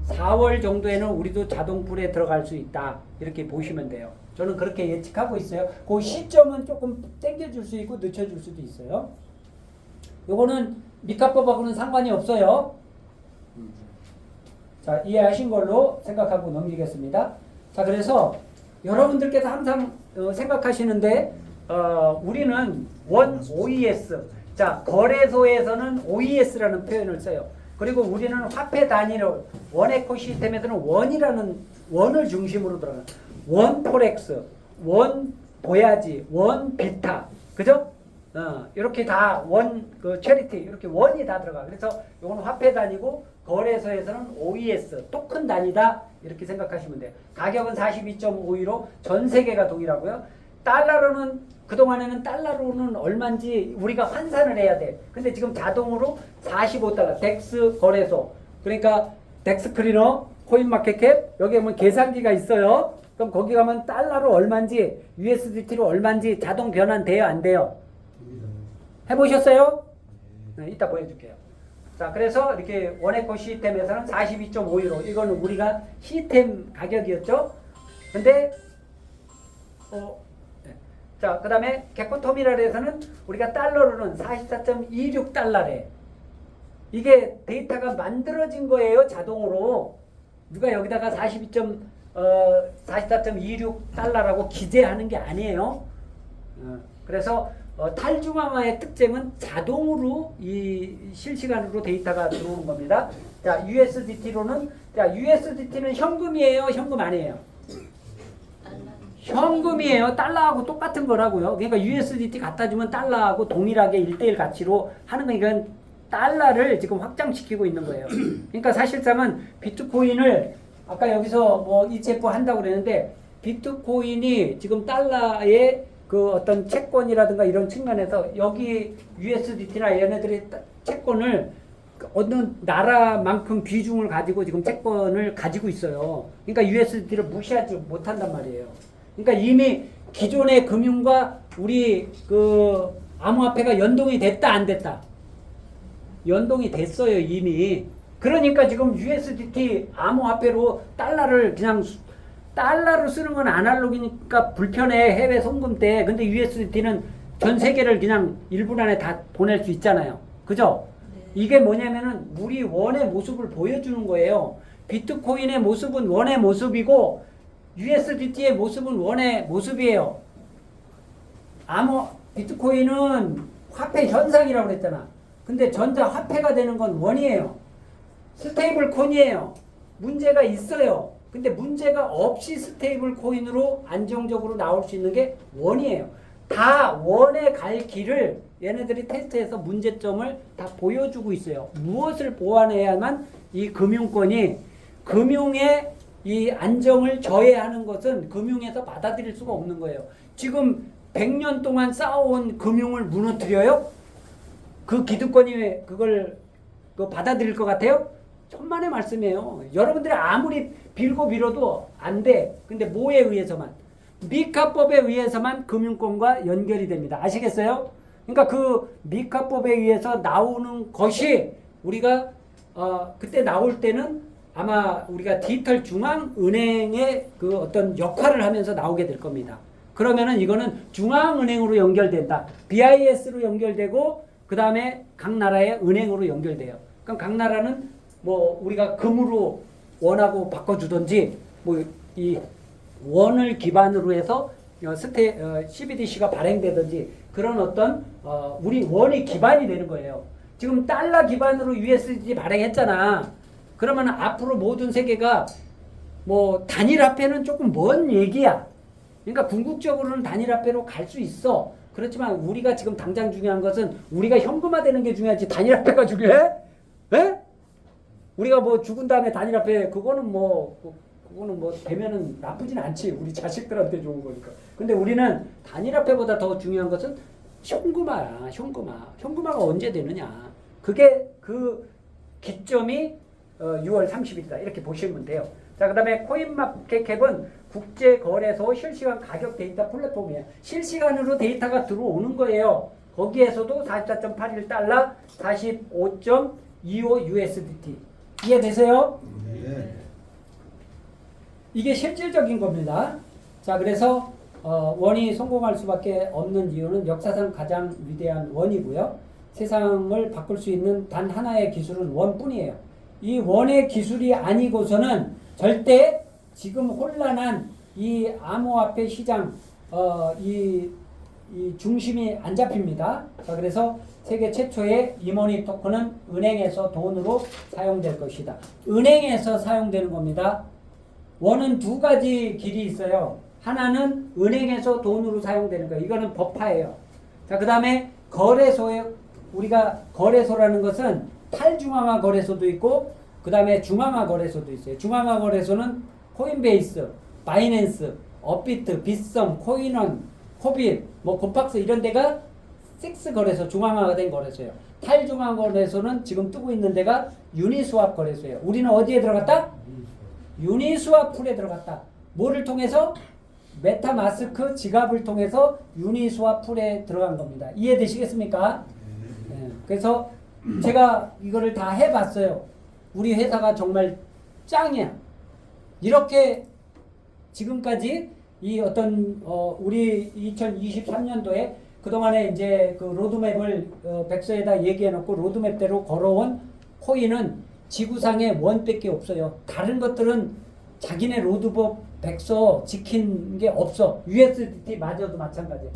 4월 정도에는 우리도 자동풀에 들어갈 수 있다. 이렇게 보시면 돼요. 저는 그렇게 예측하고 있어요. 그 시점은 조금 당겨줄 수 있고 늦춰줄 수도 있어요. 요거는 미카법하고는 상관이 없어요. 자, 이해하신 걸로 생각하고 넘기겠습니다. 자, 그래서 여러분들께서 항상 생각하시는데 우리는 원 OES. 자, 거래소에서는 OES라는 표현을 써요. 그리고 우리는 화폐 단위로 원 에코시스템에서는 원을 중심으로 들어가는 원 포렉스, 원 보야지, 원 비타, 그죠? 이렇게 다 그 체리티 이렇게 원이 다 들어가. 그래서 이건 화폐 단위고 거래소에서는 OES 토큰 단위다 이렇게 생각하시면 돼요. 가격은 42.52로 전 세계가 동일하고요. 달러로는 그동안에는 달러로는 얼마인지 우리가 환산을 해야 돼. 근데 지금 자동으로 45달러 덱스 거래소 그러니까 덱스 클리너 코인마켓캡 여기에 보면 계산기가 있어요. 그럼 거기 가면 달러로 얼마인지 USDT로 얼마인지 자동 변환돼요 안 돼요? 해보셨어요? 네, 이따 보여줄게요. 자, 그래서 이렇게 원에코 시스템에서는 42.51로 이거는 우리가 시스템 가격이었죠. 근데 자, 그 다음에 개코터미널에서는 우리가 달러로는 44.26달러래. 이게 데이터가 만들어진 거예요, 자동으로. 누가 여기다가 44.26달러라고 기재하는 게 아니에요. 그래서 탈중앙화의 특징은 자동으로 이 실시간으로 데이터가 들어오는 겁니다. 자, USDT는 현금이에요, 현금 아니에요? 현금이에요. 달러하고 똑같은 거라고요. 그러니까 USDT 갖다 주면 달러하고 동일하게 1대1 가치로 하는 거니까 달러를 지금 확장시키고 있는 거예요. 그러니까 사실상은 비트코인을 아까 여기서 뭐 ETF 한다고 그랬는데 비트코인이 지금 달러의 그 어떤 채권이라든가 이런 측면에서 여기 USDT나 얘네들이 채권을 어느 나라만큼 비중을 가지고 지금 채권을 가지고 있어요. 그러니까 USDT를 무시하지 못한단 말이에요. 그러니까 이미 기존의 금융과 우리 그 암호화폐가 연동이 됐다 안 됐다? 연동이 됐어요 이미. 그러니까 지금 USDT 암호화폐로 달러를 그냥 달러로 쓰는 건 아날로그니까 불편해 해외 송금 때. 근데 USDT는 전 세계를 그냥 1분 안에 다 보낼 수 있잖아요. 그죠? 이게 뭐냐면은 우리 원의 모습을 보여주는 거예요. 비트코인의 모습은 원의 모습이고 USDT의 모습은 원의 모습이에요. 비트코인은 화폐 현상이라고 그랬잖아. 근데 전자 화폐가 되는 건 원이에요. 스테이블 코인이에요. 문제가 있어요. 근데 문제가 없이 스테이블 코인으로 안정적으로 나올 수 있는 게 원이에요. 다 원에 갈 길을 얘네들이 테스트해서 문제점을 다 보여주고 있어요. 무엇을 보완해야만 이 금융권이 금융의 이 안정을 저해하는 것은 금융에서 받아들일 수가 없는 거예요. 지금 100년 동안 쌓아온 금융을 무너뜨려요? 그 기득권이 그걸 받아들일 것 같아요? 천만의 말씀이에요. 여러분들이 아무리 빌고 빌어도 안 돼. 근데 뭐에 의해서만? 미카법에 의해서만 금융권과 연결이 됩니다. 아시겠어요? 그러니까 그 미카법에 의해서 나오는 것이 우리가 그때 나올 때는 아마 우리가 디지털 중앙은행의 그 어떤 역할을 하면서 나오게 될 겁니다. 그러면은 이거는 중앙은행으로 연결된다. BIS로 연결되고 그 다음에 각 나라의 은행으로 연결돼요. 그럼 각 나라는 뭐 우리가 금으로 원하고 바꿔주든지 뭐 이 원을 기반으로 해서 CBDC가 발행되든지 그런 어떤 우리 원이 기반이 되는 거예요. 지금 달러 기반으로 USDT 발행했잖아. 그러면 앞으로 모든 세계가 뭐 단일화폐는 조금 먼 얘기야. 그러니까 궁극적으로는 단일화폐로 갈 수 있어. 그렇지만 우리가 지금 당장 중요한 것은 우리가 현금화되는 게 중요하지 단일화폐가 중요해? 에? 우리가 뭐 죽은 다음에 단일화폐 그거는 뭐 되면은 나쁘진 않지. 우리 자식들한테 좋은 거니까. 근데 우리는 단일화폐보다 더 중요한 것은 현금화야. 현금화가 언제 되느냐. 그게 그 기점이 6월 30일이다. 이렇게 보시면 돼요. 자, 그 다음에 코인마켓캡은 국제거래소 실시간 가격 데이터 플랫폼이에요. 실시간으로 데이터가 들어오는 거예요. 거기에서도 44.81달러, 45.25 USDT. 이해되세요? 네. 이게 실질적인 겁니다. 자, 그래서 원이 성공할 수밖에 없는 이유는 역사상 가장 위대한 원이고요. 세상을 바꿀 수 있는 단 하나의 기술은 원뿐이에요. 이 원의 기술이 아니고서는 절대 지금 혼란한 이 암호화폐 시장 이 중심이 안 잡힙니다. 자, 그래서 세계 최초의 이머니 토큰은 은행에서 돈으로 사용될 것이다. 은행에서 사용되는 겁니다. 원은 두 가지 길이 있어요. 하나는 은행에서 돈으로 사용되는 거예요. 이거는 법화예요. 자, 그 다음에 거래소에 우리가 거래소라는 것은 탈중앙화 거래소도 있고 그 다음에 중앙화 거래소도 있어요. 중앙화 거래소는 코인베이스, 바이낸스, 업비트, 빗썸, 코인원, 코빗, 뭐 곱박스 이런 데가 6 거래소, 중앙화가 된 거래소예요. 탈중앙화 거래소는 지금 뜨고 있는 데가 유니스왑 거래소예요. 우리는 어디에 들어갔다? 유니스왑 풀에 들어갔다. 뭐를 통해서? 메타마스크 지갑을 통해서 유니스왑 풀에 들어간 겁니다. 이해되시겠습니까? 네. 그래서 제가 이거를 다 해봤어요. 우리 회사가 정말 짱이야. 이렇게 지금까지 이 어떤 우리 2023년도에 그동안에 이제 그 로드맵을 백서에다 얘기해놓고 로드맵대로 걸어온 코인은 지구상에 원밖에 없어요. 다른 것들은 자기네 로드맵 백서 지킨 게 없어. USDT 마저도 마찬가지예요.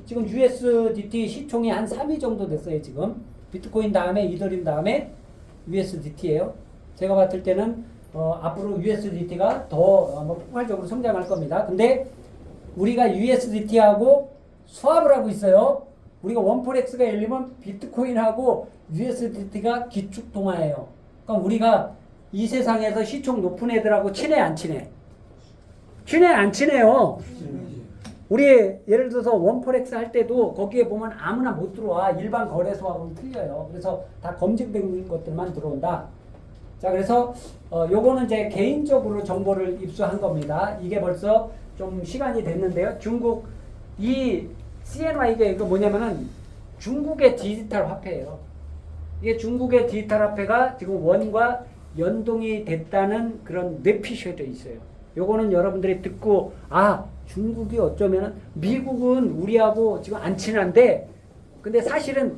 지금 USDT 시총이 한 3위 정도 됐어요. 지금 비트코인 다음에 이더리움 다음에 USDT예요. 제가 봤을 때는 앞으로 USDT가 더 폭발적으로 성장할 겁니다. 근데 우리가 USDT하고 수합을 하고 있어요. 우리가 원포렉스가 열리면 비트코인하고 USDT가 기축통화예요. 그러니까 우리가 이 세상에서 시총 높은 애들하고 친해 안 친해? 친해 안 친해요. 우리 예를 들어서 원포렉스 할 때도 거기에 보면 아무나 못 들어와. 일반 거래소하고는 틀려요. 그래서 다 검증된 것들만 들어온다. 자, 그래서 요거는 이제 개인적으로 정보를 입수한 겁니다. 이게 벌써 좀 시간이 됐는데요. 중국 이 CNY가 이거 뭐냐면은 중국의 디지털 화폐예요. 이게 중국의 디지털 화폐가 지금 원과 연동이 됐다는 그런 뇌피셜도 있어요. 요거는 여러분들이 듣고 아 중국이 어쩌면은 미국은 우리하고 지금 안 친한데 근데 사실은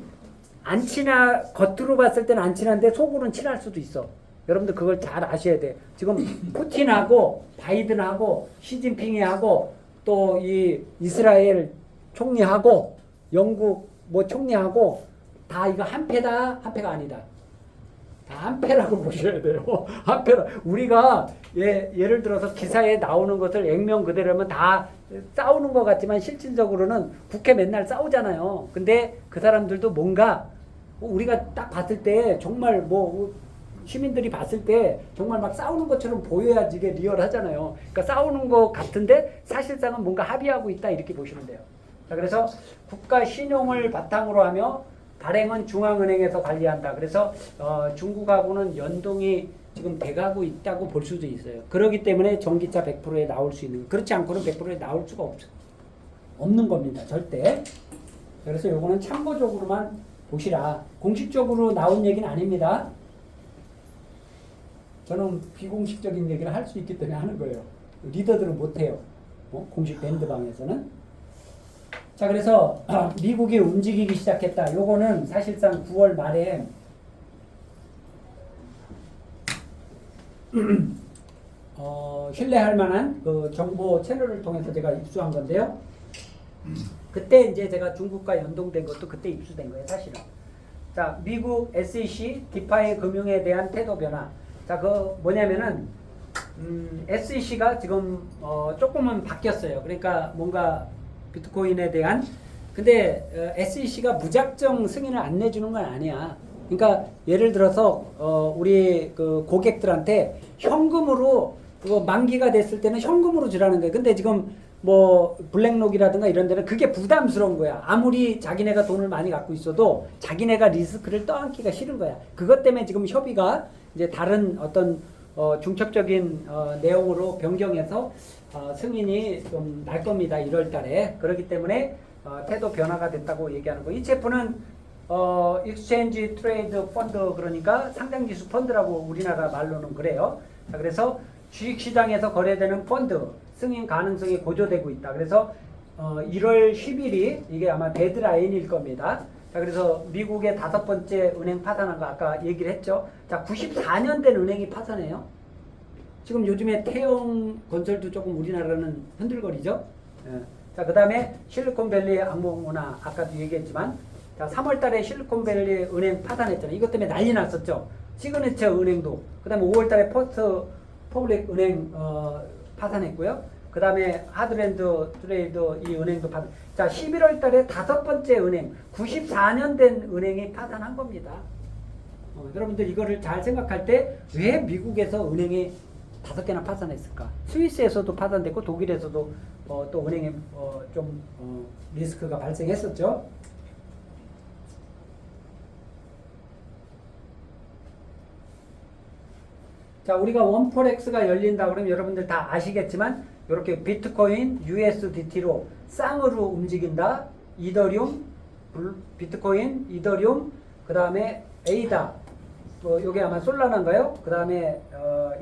안 친하 겉으로 봤을 때는 안 친한데 속으로는 친할 수도 있어. 여러분들 그걸 잘 아셔야 돼. 지금 푸틴하고 바이든하고 시진핑이하고 또 이 이스라엘 총리하고 영국 뭐 총리하고 다 이거 한패다 한패가 아니다. 다 한패라고 보셔야 돼요. 한패라. 우리가 예를 들어서 기사에 나오는 것을 액면 그대로면 다 싸우는 것 같지만 실질적으로는 국회 맨날 싸우잖아요. 근데 그 사람들도 뭔가 우리가 딱 봤을 때 정말 뭐 시민들이 봤을 때 정말 막 싸우는 것처럼 보여야지 이게 리얼하잖아요. 그러니까 싸우는 것 같은데 사실상은 뭔가 합의하고 있다 이렇게 보시면 돼요. 자, 그래서 국가 신용을 바탕으로 하며 발행은 중앙은행에서 관리한다. 그래서 중국하고는 연동이 지금 돼가고 있다고 볼 수도 있어요. 그렇기 때문에 전기차 100%에 나올 수 있는 그렇지 않고는 100%에 나올 수가 없는 겁니다. 절대. 그래서 요거는 참고적으로만 보시라. 공식적으로 나온 얘기는 아닙니다. 저는 비공식적인 얘기를 할 수 있기 때문에 하는 거예요. 리더들은 못해요. 공식 밴드방에서는. 자, 그래서 미국이 움직이기 시작했다. 요거는 사실상 9월 말에 신뢰할 만한 그 정보 채널을 통해서 제가 입수한 건데요. 그때 이제 제가 중국과 연동된 것도 그때 입수된 거예요, 사실은. 자, 미국 SEC 디파이 금융에 대한 태도 변화. 자, 그 뭐냐면은 SEC가 지금 조금은 바뀌었어요. 그러니까 뭔가 비트코인에 대한 근데 SEC가 무작정 승인을 안 내주는 건 아니야. 그러니까 예를 들어서 우리 그 고객들한테 현금으로 그거 만기가 됐을 때는 현금으로 주라는 거예요. 근데 지금 뭐 블랙록이라든가 이런 데는 그게 부담스러운 거야. 아무리 자기네가 돈을 많이 갖고 있어도 자기네가 리스크를 떠안기가 싫은 거야. 그것 때문에 지금 협의가 이제 다른 어떤 중첩적인 내용으로 변경해서 승인이 좀 날 겁니다. 1월 달에. 그렇기 때문에 태도 변화가 됐다고 얘기하는 거. ETF는 익스체인지 트레이드 펀드 그러니까 상장지수 펀드라고 우리나라 말로는 그래요. 자, 그래서 주식시장에서 거래되는 펀드 승인 가능성이 고조되고 있다. 그래서 1월 10일이 이게 아마 데드라인일 겁니다. 자, 그래서 미국의 5번째 은행 파산한 거 아까 얘기를 했죠. 자, 94년 된 은행이 파산해요. 지금 요즘에 태영건설도 조금 우리나라는 흔들거리죠. 예. 자, 그 다음에 실리콘밸리 암호문화 아까도 얘기했지만 자, 3월 달에 실리콘밸리 은행 파산했잖아요. 이것 때문에 난리 났었죠. 시그니처 은행도. 그 다음에 5월 달에 퍼스트 퍼블릭 은행 파산했고요. 그 다음에 하드랜드 트레이드 이 은행도 파산. 자, 11월 달에 5번째 은행, 94년 된 은행이 파산한 겁니다. 여러분들 이거를 잘 생각할 때 왜 미국에서 은행이 5개나 파산했을까? 스위스에서도 파산됐고 독일에서도 또 은행에 좀 리스크가 발생했었죠. 자, 우리가 원포렉스가 열린다 그러면 여러분들 다 아시겠지만 이렇게 비트코인, USDT로 쌍으로 움직인다. 이더리움, 비트코인, 이더리움, 그 다음에 에이다. 요게 아마 솔라나인가요? 그 다음에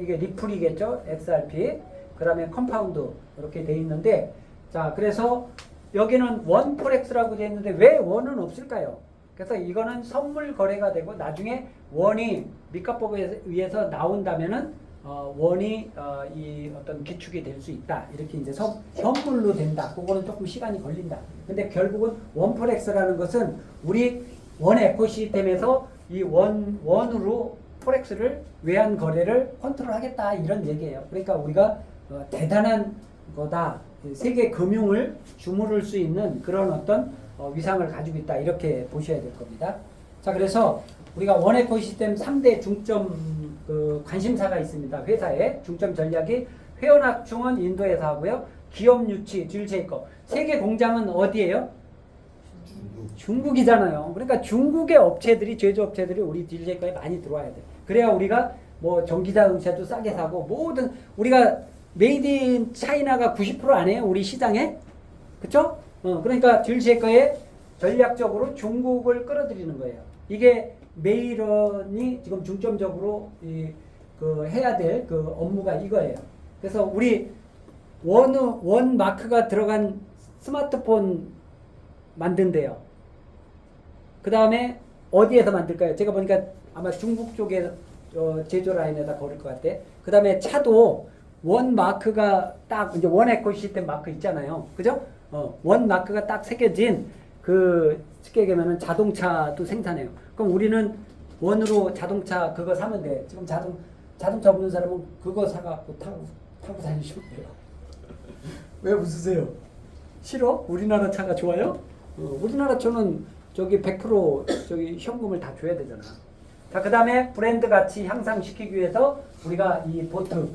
이게 리플이겠죠? XRP. 그 다음에 컴파운드 이렇게 돼 있는데 자, 그래서 여기는 원포렉스라고 돼 있는데 왜 원은 없을까요? 그래서 이거는 선물 거래가 되고 나중에 원이 미가법에 의해서 나온다면은 원이 이 어떤 기축이 될 수 있다. 이렇게 이제 선물로 된다. 그거는 조금 시간이 걸린다. 근데 결국은 원포렉스라는 것은 우리 원 에코시스템에서 이 원으로 포렉스를 외환 거래를 컨트롤하겠다 이런 얘기예요. 그러니까 우리가 대단한 거다. 세계 금융을 주무를 수 있는 그런 어떤 위상을 가지고 있다 이렇게 보셔야 될 겁니다. 자, 그래서 우리가 원 에코시스템 3대 중점 관심사가 있습니다. 회사의 중점 전략이 회원 확충은 인도에서 하고요. 기업 유치 딜 제이컵. 세계 공장은 어디예요? 중국이잖아요. 그러니까 중국의 업체들이 제조업체들이 우리 딜 제이컵에 많이 들어와야 돼. 그래야 우리가 뭐 전기자동차도 싸게 사고 모든 우리가 메이드 인 차이나가 90% 아니에요? 우리 시장에? 그쵸? 그러니까 딜 제이컵에 전략적으로 중국을 끌어들이는 거예요. 이게 메이런이 지금 중점적으로 해야 될 그 업무가 이거예요. 그래서 우리 원 마크가 들어간 스마트폰 만든대요. 그 다음에 어디에서 만들까요? 제가 보니까 아마 중국 쪽에 제조 라인에다 걸을 것 같아. 그 다음에 차도 원 마크가 딱 이제 원 에코시스템 마크 있잖아요. 그죠? 원 마크가 딱 새겨진 쉽게 얘기하면 자동차도 생산해요. 그럼 우리는 원으로 자동차 그거 사면 돼. 지금 자동차 없는 사람은 그거 사갖고 타고 다니시면 돼요. 왜 웃으세요? 싫어? 우리나라 차가 좋아요? 우리나라 차는 저기 100% 저기 현금을 다 줘야 되잖아. 자, 그 다음에 브랜드 가치 향상시키기 위해서 우리가 이 보트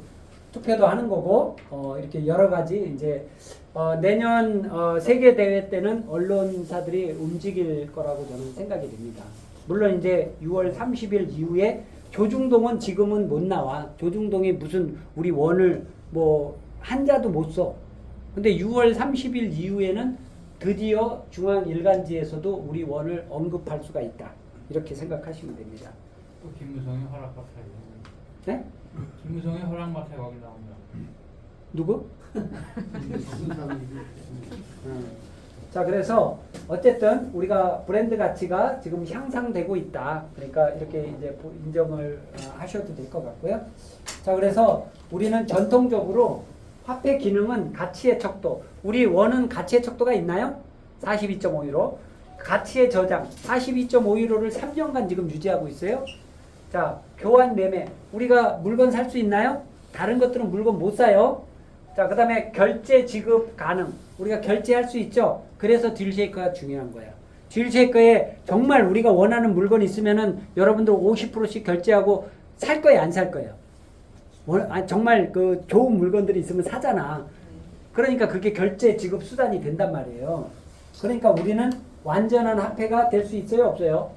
투표도 하는 거고, 이렇게 여러 가지 이제 내년 세계 대회 때는 언론사들이 움직일 거라고 저는 생각이 됩니다. 물론 이제 6월 30일 이후에 조중동은 지금은 못 나와. 조중동이 무슨 우리 원을 뭐 한자도 못 써. 근데 6월 30일 이후에는 드디어 중앙 일간지에서도 우리 원을 언급할 수가 있다. 이렇게 생각하시면 됩니다. 또 김무성이 허락 받아야 네? 김무성이 허락 받아야 거기 나온다. 누구? 자, 그래서 어쨌든 우리가 브랜드 가치가 지금 향상되고 있다. 그러니까 이렇게 이제 인정을 하셔도 될 것 같고요. 자, 그래서 우리는 전통적으로 화폐 기능은 가치의 척도. 우리 원은 가치의 척도가 있나요? 42.5유로. 가치의 저장 42.5유로를 3년간 지금 유지하고 있어요. 자, 교환 매매. 우리가 물건 살 수 있나요? 다른 것들은 물건 못 사요. 자, 그 다음에 결제 지급 가능. 우리가 결제할 수 있죠. 그래서 딜쉐이커가 중요한 거야. 딜쉐이커에 정말 우리가 원하는 물건이 있으면은 여러분들 50%씩 결제하고 살 거예요, 안 살 거예요? 정말 그 좋은 물건들이 있으면 사잖아. 그러니까 그게 결제 지급 수단이 된단 말이에요. 그러니까 우리는 완전한 화폐가 될 수 있어요, 없어요?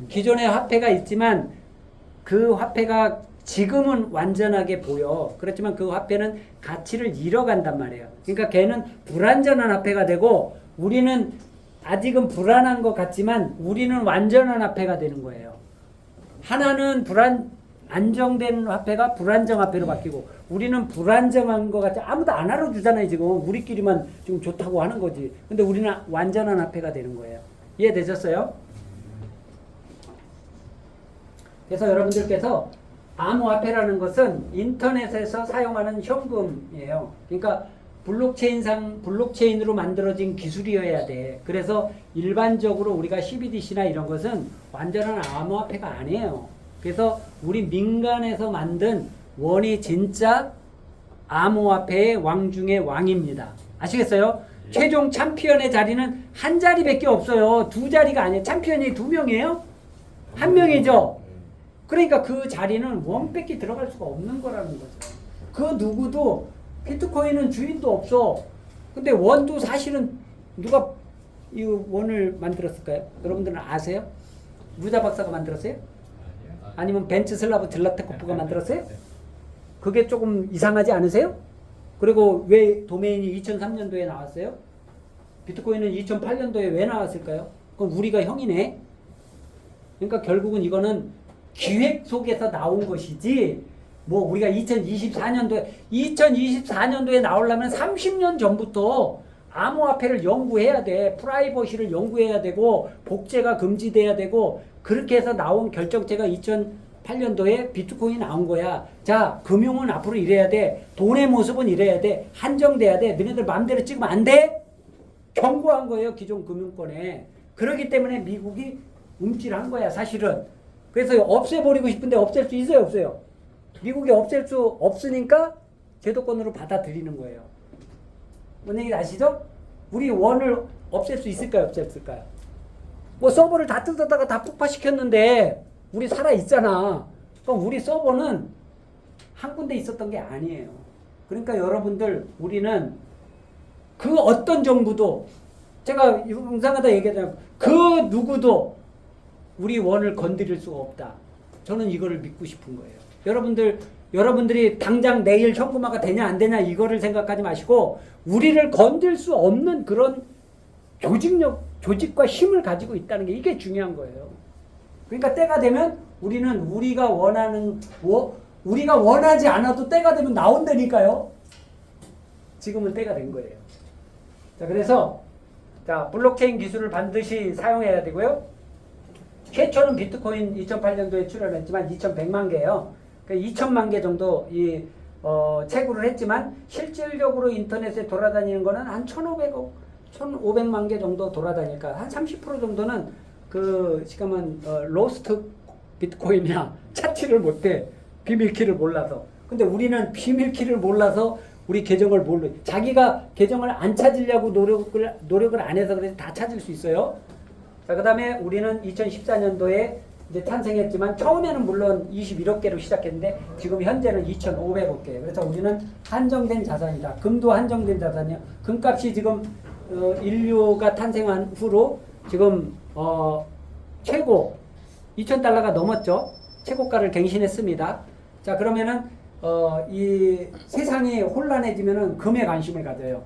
기존의 화폐가 있지만 그 화폐가 지금은 완전하게 보여. 그렇지만 그 화폐는 가치를 잃어간단 말이에요. 그러니까 걔는 불완전한 화폐가 되고 우리는 아직은 불안한 것 같지만 우리는 완전한 화폐가 되는 거예요. 하나는 안정된 화폐가 불안정 화폐로 바뀌고 우리는 불안정한 것 같지 아무도 안 알아주잖아요. 지금 우리끼리만 지금 좋다고 하는 거지. 근데 우리는 완전한 화폐가 되는 거예요. 이해되셨어요? 그래서 여러분들께서 암호화폐라는 것은 인터넷에서 사용하는 현금이에요. 그러니까 블록체인으로 만들어진 기술이어야 돼. 그래서 일반적으로 우리가 CBDC나 이런 것은 완전한 암호화폐가 아니에요. 그래서 우리 민간에서 만든 원이 진짜 암호화폐의 왕 중의 왕입니다. 아시겠어요? 최종 챔피언의 자리는 한 자리밖에 없어요. 두 자리가 아니에요. 챔피언이 2명이에요? 1명이죠? 그러니까 그 자리는 원밖에 들어갈 수가 없는 거라는 거죠. 그 누구도 비트코인은 주인도 없어. 근데 원도 사실은 누가 이 원을 만들었을까요? 여러분들은 아세요? 루자 박사가 만들었어요? 아니면 벤츠 슬라브 들라테코프가 만들었어요? 그게 조금 이상하지 않으세요? 그리고 왜 도메인이 2003년도에 나왔어요? 비트코인은 2008년도에 왜 나왔을까요? 그럼 우리가 형이네. 그러니까 결국은 이거는 기획 속에서 나온 것이지 뭐 우리가 2024년도에 나오려면 30년 전부터 암호화폐를 연구해야 돼. 프라이버시를 연구해야 되고 복제가 금지돼야 되고 그렇게 해서 나온 결정체가 2008년도에 비트코인이 나온 거야. 자, 금융은 앞으로 이래야 돼. 돈의 모습은 이래야 돼. 한정돼야 돼. 너네들 마음대로 찍으면 안 돼? 경고한 거예요. 기존 금융권에. 그렇기 때문에 미국이 움찔한 거야 사실은. 그래서 없애버리고 싶은데 없앨 수 있어요 없어요? 미국이 없앨 수 없으니까 제도권으로 받아들이는 거예요. 뭔 얘기 아시죠? 우리 원을 없앨 수 있을까요? 없앨까요? 뭐 서버를 다 뜯었다가 다 폭파시켰는데 우리 살아 있잖아. 그럼 우리 서버는 한 군데 있었던 게 아니에요. 그러니까 여러분들 우리는 그 어떤 정부도 제가 영상마다 얘기하잖아요. 그 누구도 우리 원을 건드릴 수가 없다. 저는 이거를 믿고 싶은 거예요. 여러분들이 당장 내일 현금화가 되냐 안 되냐 이거를 생각하지 마시고 우리를 건들 수 없는 그런 조직과 힘을 가지고 있다는 게 이게 중요한 거예요. 그러니까 때가 되면 우리는 우리가 원하지 않아도 때가 되면 나온다니까요. 지금은 때가 된 거예요. 자, 그래서 블록체인 기술을 반드시 사용해야 되고요. 최초는 비트코인 2008년도에 출연했지만 2,100만 개예요. 그러니까 2천만 개 정도 채굴을 했지만 실질적으로 인터넷에 돌아다니는 거는 한 1,500만 개 정도 돌아다니까 한 30% 정도는 지금은 로스트 비트코인이나 찾지를 못해. 비밀키를 몰라서. 근데 우리는 비밀키를 몰라서 우리 계정을 자기가 계정을 안 찾으려고 노력을 안 해서 그래서 다 찾을 수 있어요. 자, 그 다음에 우리는 2014년도에 이제 탄생했지만 처음에는 물론 21억 개로 시작했는데 지금 현재는 2,500억 개. 그래서 우리는 한정된 자산이다. 금도 한정된 자산이요. 금값이 지금 인류가 탄생한 후로 지금 최고 2,000달러가 넘었죠. 최고가를 갱신했습니다. 자, 그러면은 이 세상이 혼란해지면은 금에 관심을 가져요.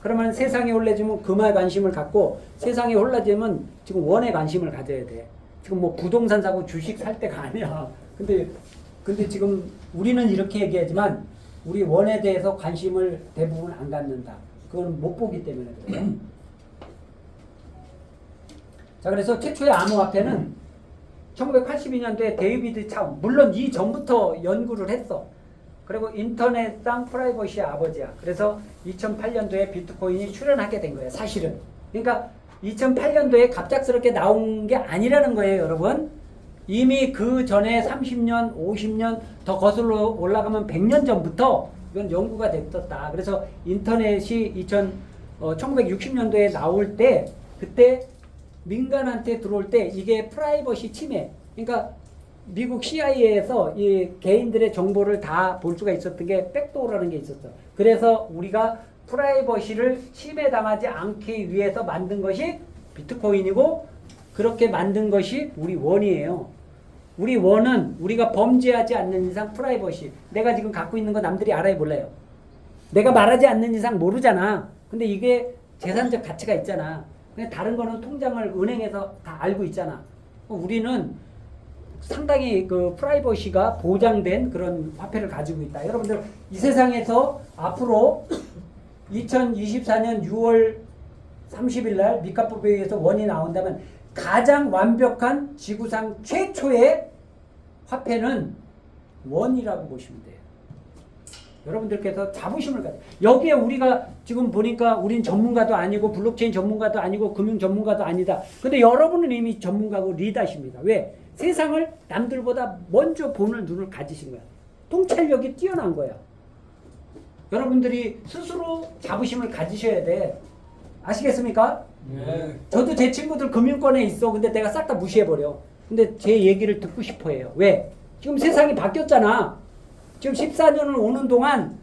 그러면 세상이 혼란해지면 금에 관심을 갖고 세상이 혼란해지면 지금 원에 관심을 가져야 돼. 지금 뭐 부동산 사고 주식 살 때가 아니야. 근데 지금 우리는 이렇게 얘기하지만 우리 원에 대해서 관심을 대부분 안 갖는다. 그건 못 보기 때문에 그래요. 자, 그래서 최초의 암호화폐는 1982년도에 데이비드 차움, 물론 이 전부터 연구를 했어. 그리고 인터넷상 프라이버시의 아버지야. 그래서 2008년도에 비트코인이 출현하게 된 거예요. 사실은. 그러니까 2008년도에 갑작스럽게 나온 게 아니라는 거예요, 여러분. 이미 그 전에 30년, 50년 더 거슬러 올라가면 100년 전부터 이건 연구가 됐었다. 그래서 인터넷이 1960년도에 나올 때 그때 민간한테 들어올 때 이게 프라이버시 침해. 그러니까 미국 CIA에서 이 개인들의 정보를 다 볼 수가 있었던 게 백도어라는 게 있었어. 그래서 우리가 프라이버시를 침해당하지 않기 위해서 만든 것이 비트코인이고 그렇게 만든 것이 우리 원이에요. 우리 원은 우리가 범죄하지 않는 이상 프라이버시. 내가 지금 갖고 있는 거 남들이 알아요, 몰라요? 내가 말하지 않는 이상 모르잖아. 근데 이게 재산적 가치가 있잖아. 근데 다른 거는 통장을 은행에서 다 알고 있잖아. 우리는 상당히 그 프라이버시가 보장된 그런 화폐를 가지고 있다. 여러분들 이 세상에서 앞으로 2024년 6월 30일 날 미카법에 의해서 원이 나온다면 가장 완벽한 지구상 최초의 화폐는 원이라고 보시면 돼요. 여러분들께서 자부심을 가져. 여기에 우리가 지금 보니까 우린 전문가도 아니고 블록체인 전문가도 아니고 금융 전문가도 아니다. 근데 여러분은 이미 전문가고 리더십니다. 왜? 세상을 남들보다 먼저 보는 눈을 가지신 거야. 통찰력이 뛰어난 거야. 여러분들이 스스로 자부심을 가지셔야 돼. 아시겠습니까? 네. 저도 제 친구들 금융권에 있어. 근데 내가 싹 다 무시해버려. 근데 제 얘기를 듣고 싶어 해요. 왜? 지금 세상이 바뀌었잖아. 지금 14년을 오는 동안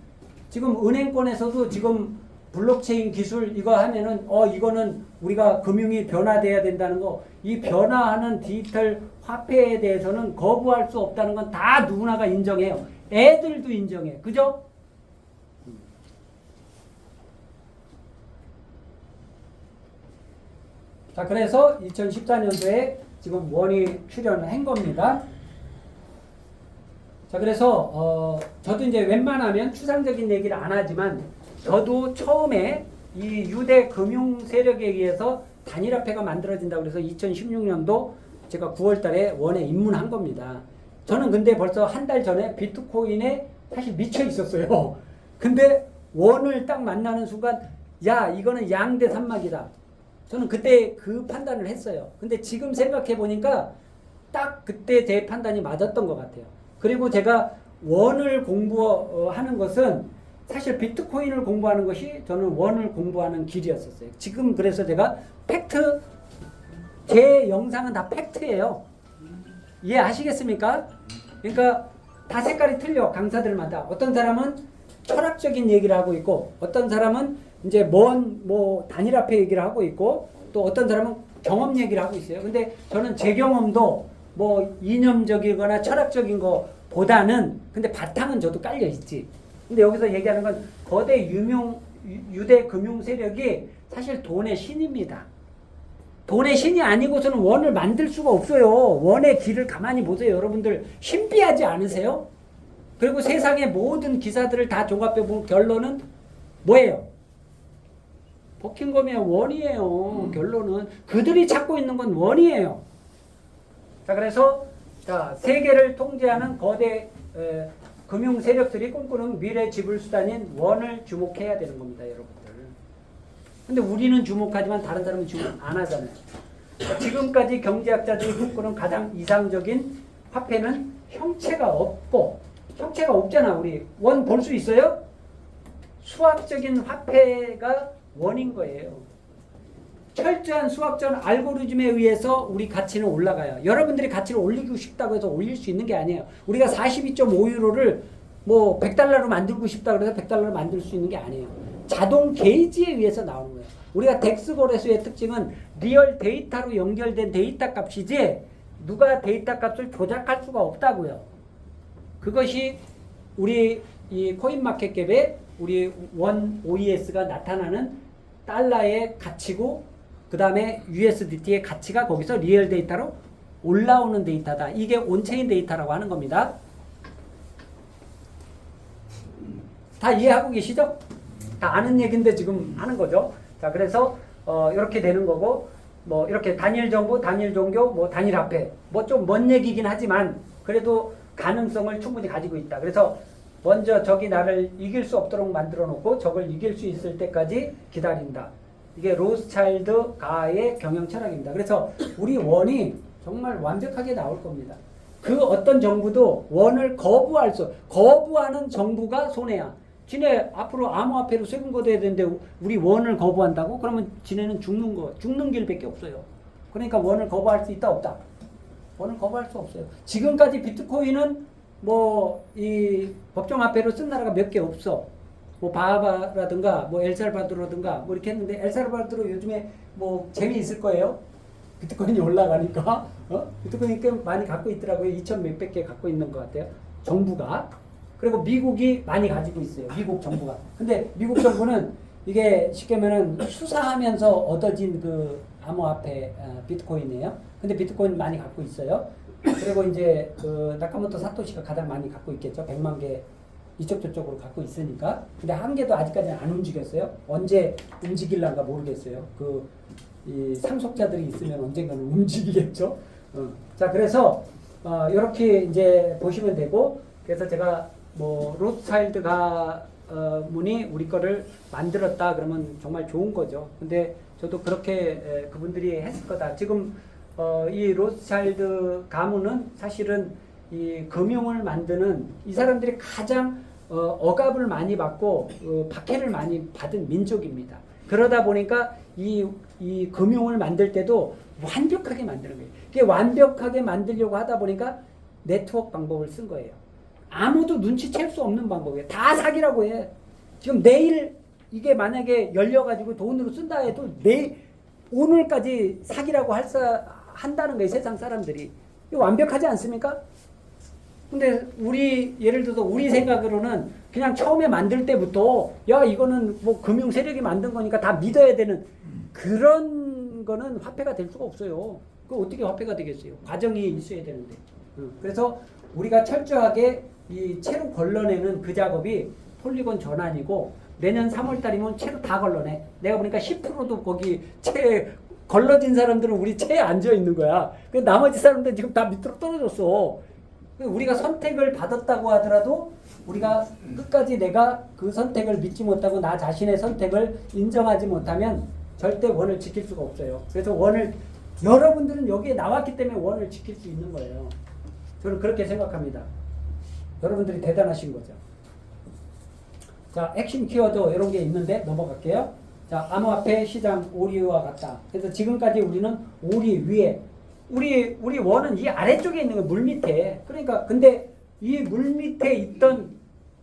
지금 은행권에서도 지금 블록체인 기술 이거 하면은 이거는 우리가 금융이 변화돼야 된다는 거, 이 변화하는 디지털 화폐에 대해서는 거부할 수 없다는 건 다 누구나가 인정해요. 애들도 인정해. 그죠? 자, 그래서 2014년도에 지금 원이 출연한 겁니다. 자, 그래서 저도 이제 웬만하면 추상적인 얘기를 안 하지만 저도 처음에 이 유대 금융 세력에 의해서 단일화폐가 만들어진다고 그래서 2016년도 제가 9월 달에 원에 입문한 겁니다. 저는 근데 벌써 한 달 전에 비트코인에 사실 미쳐 있었어요. 근데 원을 딱 만나는 순간 야, 이거는 양대 산막이다. 저는 그때 그 판단을 했어요. 근데 지금 생각해 보니까 딱 그때 제 판단이 맞았던 것 같아요. 그리고 제가 원을 공부하는 것은 사실 비트코인을 공부하는 것이 저는 원을 공부하는 길이었었어요. 지금 그래서 제가 팩트, 제 영상은 다 팩트예요. 이해하시겠습니까? 그러니까 다 색깔이 틀려, 강사들마다. 어떤 사람은 철학적인 얘기를 하고 있고, 어떤 사람은 이제 뭐 단일화폐 얘기를 하고 있고, 또 어떤 사람은 경험 얘기를 하고 있어요. 근데 저는 제 경험도 뭐 이념적이거나 철학적인 거보다는, 근데 바탕은 저도 깔려 있지. 근데 여기서 얘기하는 건 거대 유대 금융 세력이 사실 돈의 신입니다. 돈의 신이 아니고서는 원을 만들 수가 없어요. 원의 길을 가만히 보세요. 여러분들 신비하지 않으세요? 그리고 세상의 모든 기사들을 다 종합해 보면 결론은 뭐예요? 버킹엄이에요. 원이에요. 결론은 그들이 찾고 있는 건 원이에요. 자, 그래서 자, 세계를 통제하는 거대 금융 세력들이 꿈꾸는 미래 지불 수단인 원을 주목해야 되는 겁니다, 여러분들. 근데 우리는 주목하지만 다른 사람은 주목 안 하잖아요. 지금까지 경제학자들이 꿈꾸는 가장 이상적인 화폐는 형체가 없고, 형체가 없잖아. 우리 원 볼 수 있어요? 수학적인 화폐가 원인 거예요. 철저한 수학적 알고리즘에 의해서 우리 가치는 올라가요. 여러분들이 가치를 올리고 싶다고 해서 올릴 수 있는 게 아니에요. 우리가 42.5유로를 뭐 100달러로 만들고 싶다고 해서 100달러로 만들 수 있는 게 아니에요. 자동 게이지에 의해서 나오는 거예요. 우리가 덱스 거래소의 특징은 리얼 데이터로 연결된 데이터 값이지 누가 데이터 값을 조작할 수가 없다고요. 그것이 우리 이 코인마켓캡에 우리 원 OES가 나타나는 달러의 가치고, 그 다음에 USDT의 가치가 거기서 리얼 데이터로 올라오는 데이터다. 이게 온체인 데이터라고 하는 겁니다. 다 이해하고 계시죠? 다 아는 얘기인데 지금 하는 거죠. 자, 그래서 이렇게 되는 거고, 뭐 이렇게 단일 정보, 단일 종교, 뭐 단일 화폐, 뭐 좀 먼 얘기긴 하지만 그래도 가능성을 충분히 가지고 있다. 그래서 먼저 적이 나를 이길 수 없도록 만들어 놓고 적을 이길 수 있을 때까지 기다린다. 이게 로스차일드 가의 경영 철학입니다. 그래서 우리 원이 정말 완벽하게 나올 겁니다. 그 어떤 정부도 원을 거부하는 정부가 손해야. 지네 앞으로 암호화폐로 세금 걷어야 되는데 우리 원을 거부한다고? 그러면 지네는 죽는 길밖에 없어요. 그러니까 원을 거부할 수 있다 없다? 원을 거부할 수 없어요. 지금까지 비트코인은 뭐 이 법정화폐로 쓴 나라가 몇 개 없어. 뭐 바하마라든가 뭐 엘살바도르라든가 뭐 이렇게 했는데, 엘살바도르 요즘에 뭐 재미있을 거예요. 비트코인이 올라가니까 비트코인 꽤 많이 갖고 있더라고요. 2천 몇백 개 갖고 있는 것 같아요, 정부가. 그리고 미국이 많이 가지고 있어요, 미국 정부가. 근데 미국 정부는 이게 쉽게 말하면 수사하면서 얻어진 그 암호화폐 비트코인이에요. 근데 비트코인 많이 갖고 있어요. 그리고 이제 그 나카모토 사토시가 가장 많이 갖고 있겠죠. 100만 개 이쪽 저쪽으로 갖고 있으니까. 근데 한 개도 아직까지는 안 움직였어요. 언제 움직일란가 모르겠어요. 이 상속자들이 있으면 언젠가는 움직이겠죠. 자, 그래서 이렇게 이제 보시면 되고, 그래서 제가 뭐 로스차일드 가문이 우리 거를 만들었다 그러면 정말 좋은 거죠. 근데 저도 그렇게 그분들이 했을 거다. 지금 이 로스차일드 가문은 사실은 이 금융을 만드는 이 사람들이 가장 억압을 많이 받고 박해를 많이 받은 민족입니다. 그러다 보니까 이 금융을 만들 때도 완벽하게 만드는 거예요. 이게 완벽하게 만들려고 하다 보니까 네트워크 방법을 쓴 거예요. 아무도 눈치챌 수 없는 방법이에요. 다 사기라고 해. 지금 내일 이게 만약에 열려가지고 돈으로 쓴다 해도 오늘까지 사기라고 한다는 거예요, 세상 사람들이. 이거 완벽하지 않습니까? 근데 예를 들어서 우리 생각으로는 그냥 처음에 만들 때부터 야, 이거는 뭐 금융 세력이 만든 거니까 다 믿어야 되는 그런 거는 화폐가 될 수가 없어요. 그 어떻게 화폐가 되겠어요? 과정이 있어야 되는데. 그래서 우리가 철저하게 이 채로 걸러내는 그 작업이 폴리곤 전환이고, 내년 3월 달이면 채로 다 걸러내. 내가 보니까 10%도 거기 채 걸러진 사람들은 우리 채에 앉아 있는 거야. 그 나머지 사람들은 지금 다 밑으로 떨어졌어. 우리가 선택을 받았다고 하더라도 우리가 끝까지 내가 그 선택을 믿지 못하고 나 자신의 선택을 인정하지 못하면 절대 원을 지킬 수가 없어요. 그래서 여러분들은 여기에 나왔기 때문에 원을 지킬 수 있는 거예요. 저는 그렇게 생각합니다. 여러분들이 대단하신 거죠. 자, 핵심 키워드 이런 게 있는데 넘어갈게요. 자, 암호화폐 시장 오리와 같다. 그래서 지금까지 우리는 오리 위에 우리 원은 이 아래쪽에 있는 거 물 밑에. 그러니까 근데 이 물 밑에 있던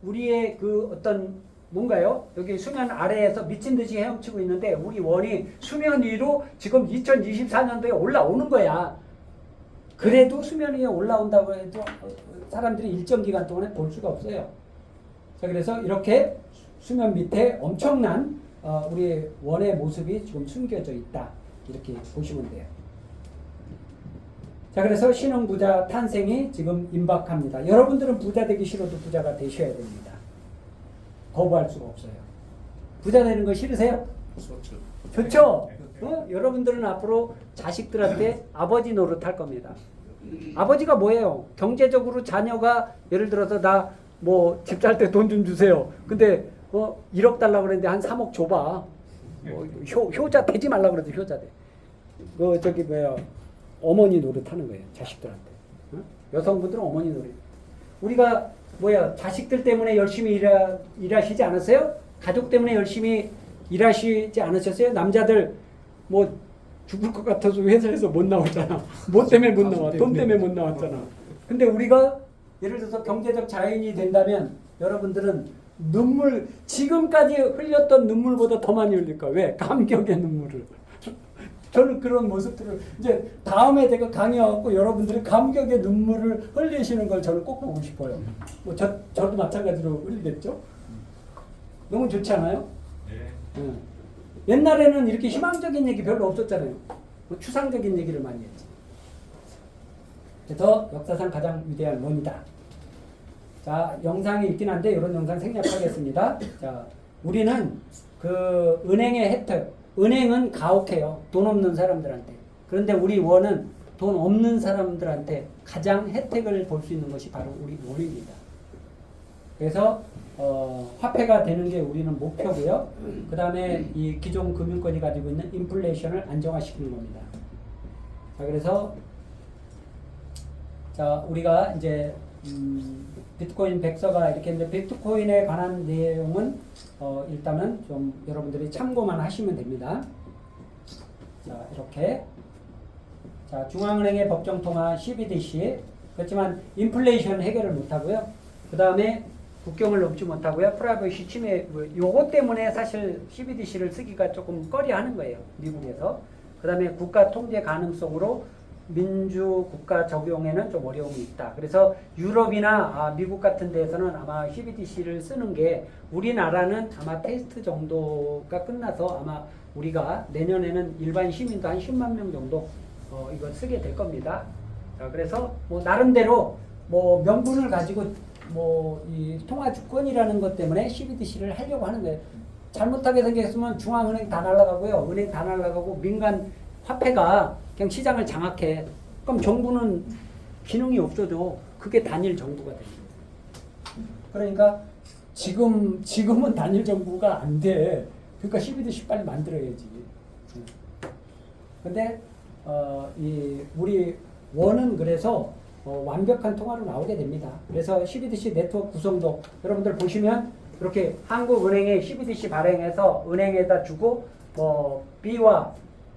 우리의 그 어떤 뭔가요? 여기 수면 아래에서 미친 듯이 헤엄치고 있는데 우리 원이 수면 위로 지금 2024년도에 올라오는 거야. 그래도 수면 위에 올라온다고 해도 사람들이 일정 기간 동안에 볼 수가 없어요. 자, 그래서 이렇게 수면 밑에 엄청난 우리 원의 모습이 지금 숨겨져 있다. 이렇게 보시면 돼요. 자, 그래서 신흥부자 탄생이 지금 임박합니다. 여러분들은 부자 되기 싫어도 부자가 되셔야 됩니다. 거부할 수가 없어요. 부자 되는 거 싫으세요? 좋죠. 좋죠? 여러분들은 앞으로 자식들한테 아버지 노릇할 겁니다. 아버지가 뭐예요? 경제적으로 자녀가 예를 들어서 나 뭐 집 살 때 돈 좀 주세요. 근데 1억 달라고 그랬는데 한 3억 줘봐. 효자 되지 말라 그러지. 효자 돼. 저기 뭐야, 어머니 노릇하는 거예요. 자식들한테. 여성분들은 어머니 노릇. 우리가 뭐야, 자식들 때문에 열심히 일하시지 않았어요? 가족 때문에 열심히 일하시지 않으셨어요? 남자들 뭐 죽을 것 같아서 회사에서 못 나왔잖아. 뭐 때문에 못 나와? 돈 때문에 못 나왔잖아. 근데 우리가 예를 들어서 경제적 자연이 된다면 여러분들은 눈물, 지금까지 흘렸던 눈물보다 더 많이 흘릴까? 왜? 감격의 눈물을. 저는 그런 모습들을 이제 다음에 제가 강의하고 여러분들이 감격의 눈물을 흘리시는 걸 저는 꼭 보고 싶어요. 뭐 저도 마찬가지로 흘리겠죠? 너무 좋지 않아요? 네. 옛날에는 이렇게 희망적인 얘기 별로 없었잖아요. 뭐 추상적인 얘기를 많이 했지. 그래서 역사상 가장 위대한 원이다. 자, 영상이 있긴 한데 이런 영상 생략하겠습니다. 자, 우리는 그 은행의 혜택, 은행은 가혹해요. 돈 없는 사람들한테. 그런데 우리 원은 돈 없는 사람들한테 가장 혜택을 볼 수 있는 것이 바로 우리 원입니다. 그래서 화폐가 되는 게 우리는 목표고요. 그 다음에 이 기존 금융권이 가지고 있는 인플레이션을 안정화시키는 겁니다. 자, 그래서 자, 우리가 이제 비트코인 백서가 이렇게 있는데 비트코인에 관한 내용은 일단은 좀 여러분들이 참고만 하시면 됩니다. 자, 이렇게. 자, 중앙은행의 법정통화 CBDC. 그렇지만 인플레이션 해결을 못하고요. 그 다음에 국경을 넘지 못하고요. 프라이버시 침해, 요거 때문에 사실 CBDC를 쓰기가 조금 꺼려하는 거예요. 미국에서. 그 다음에 국가 통제 가능성으로 민주 국가 적용에는 좀 어려움이 있다. 그래서 유럽이나 미국 같은 데에서는 아마 CBDC를 쓰는 게 우리나라는 아마 테스트 정도가 끝나서 아마 우리가 내년에는 일반 시민도 한 10만 명 정도 이걸 쓰게 될 겁니다. 자, 그래서 뭐 나름대로 뭐 명분을 가지고 뭐 이 통화 주권이라는 것 때문에 CBDC를 하려고 하는 거예요. 잘못하게 생겼으면 중앙은행 다 날아가고요. 은행 다 날아가고 민간 화폐가 그냥 시장을 장악해. 그럼 정부는 기능이 없어도 그게 단일 정부가 됩니다. 그러니까 지금은 단일 정부가 안 돼. 그러니까 CBDC 빨리 만들어야지. 근데 우리 원은 그래서 완벽한 통화로 나오게 됩니다. 그래서 CBDC 네트워크 구성도 여러분들 보시면 이렇게 한국은행의 CBDC 발행해서 은행에다 주고 뭐 B와